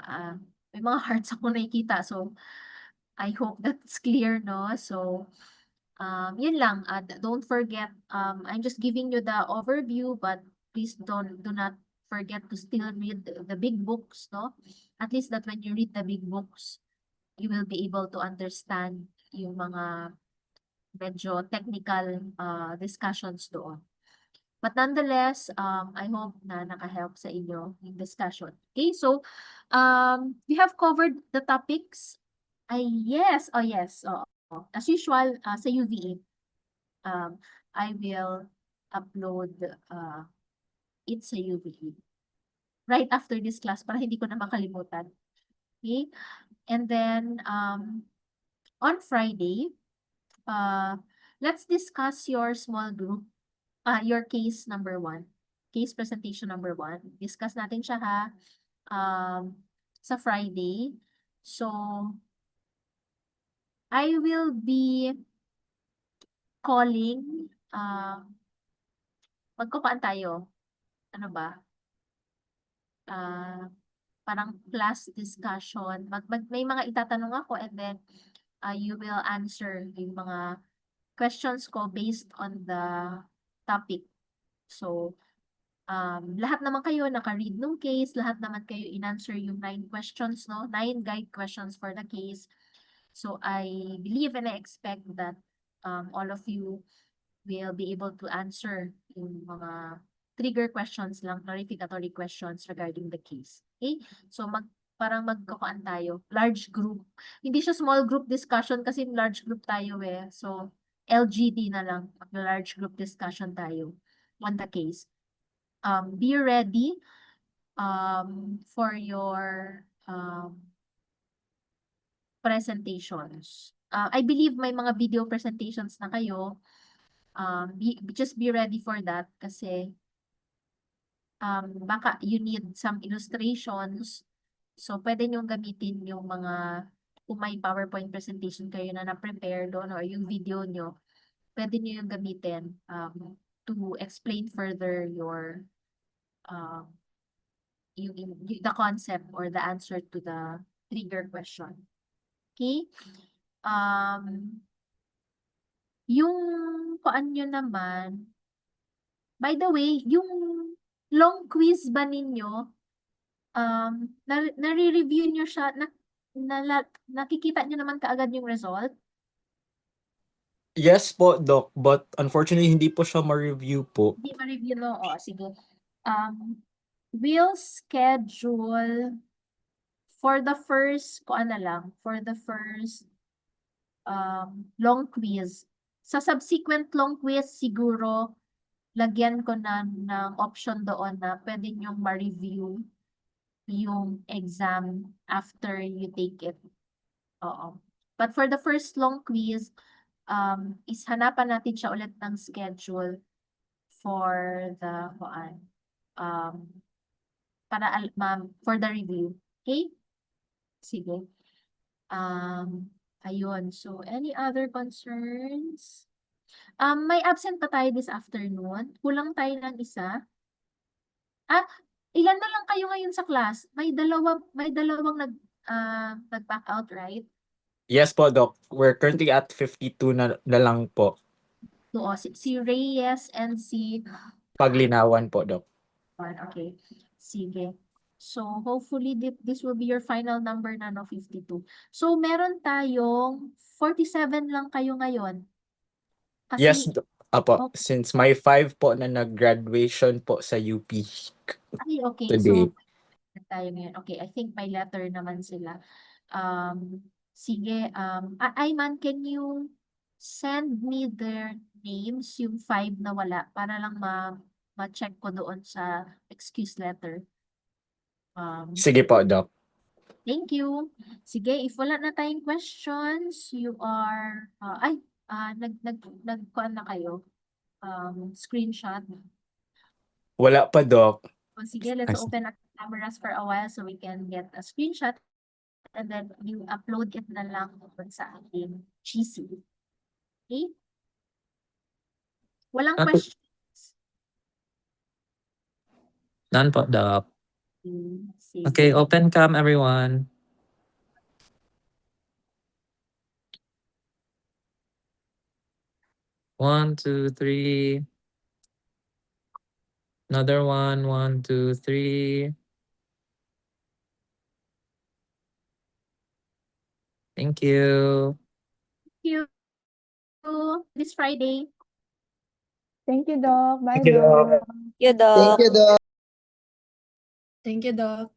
may mga hearts ako nakikita, so I hope that's clear, no? So yun lang, don't forget, I'm just giving you the overview, but please do not forget to still read the big books, no? At least that when you read the big books, you will be able to understand yung mga medyo technical discussions doon. But nonetheless, I hope na naka-help sa inyo yung discussion. Okay, so we have covered the topics. Yes, yes. As usual, sa UVA, I will upload it sa UVA right after this class para hindi ko na makalimutan. Okay? And then, on Friday, let's discuss your small group, your case number 1. case presentation number 1. Discuss natin siya ha, sa Friday. So, I will be calling, magkukaan tayo. Ano ba? Parang class discussion. May mga itatanong ako and then you will answer yung mga questions ko based on the topic. So, lahat naman kayo naka-read nung case, lahat naman kayo in-answer yung 9 questions, no? 9 guide questions for the case. So, I believe and I expect that all of you will be able to answer yung mga trigger questions lang, clarificatory questions regarding the case. Okay? So, parang magkukuan tayo. Large group. Hindi siya small group discussion kasi large group tayo eh. So, LGD na lang. Large group discussion tayo on the case. Be ready for your presentations. I believe may mga video presentations na kayo. Just be ready for that kasi baka you need some illustrations. So, pwede nyo gamitin yung mga, kung may PowerPoint presentation kayo na na-prepare doon or yung video nyo, pwede nyo yung gamitin to explain further your the concept or the answer to the trigger question. Okay? Yung kuan nyo naman, by the way, yung long quiz ba ninyo, nare-review nyo siya, nakikita nyo naman kaagad yung result? Yes po, Doc, but unfortunately hindi po siya ma-review po. Hindi ma-review, no? O, sige. We'll schedule for the first, kuan na lang, for the first long quiz. Sa subsequent long quiz, siguro, lagyan ko na ng option doon na pwede nyo ma-review yung exam after you take it. Oo. But for the first long quiz, is hanapan natin siya ulit ng schedule for the for the review. Okay? Sige. Ayun. So, any other concerns? May absent pa tayo this afternoon. Kulang tayo ng isa. Ilan na lang kayo ngayon sa class? May dalawang nag-back out, right? Yes po, Doc. We're currently at 52 na lang po. So, si Reyes and si Paglinawan po, Doc. Okay. Sige. So, hopefully, this will be your final number na, no? 52. So, meron tayong 47 lang kayo ngayon. Kasi, Yes, apo. Okay. Since may 5 po na nag-graduation po sa UP Ay, okay. today. So, tayo ngayon. Okay, I think may letter naman sila. Sige, Ayman, can you send me their names, yung 5 na wala, para lang ma-check ko doon sa excuse letter. Sige po, Doc. Thank you. Sige, if wala na tayong questions, you are, nagkuhan na kayo. Screenshot. Wala pa, Doc. O, sige, let's open up cameras for a while so we can get a screenshot. And then you upload it na lang sa ating GC. Okay? Walang Okay. questions. None po, Doc. Sige. Okay, open cam, everyone. One, two, three. Another one. 1, 2, 3. Thank you. Thank you. This Friday. Thank you, Doc. Bye, Thank you, Doc. Doc. Thank you, Doc. Thank you, Doc.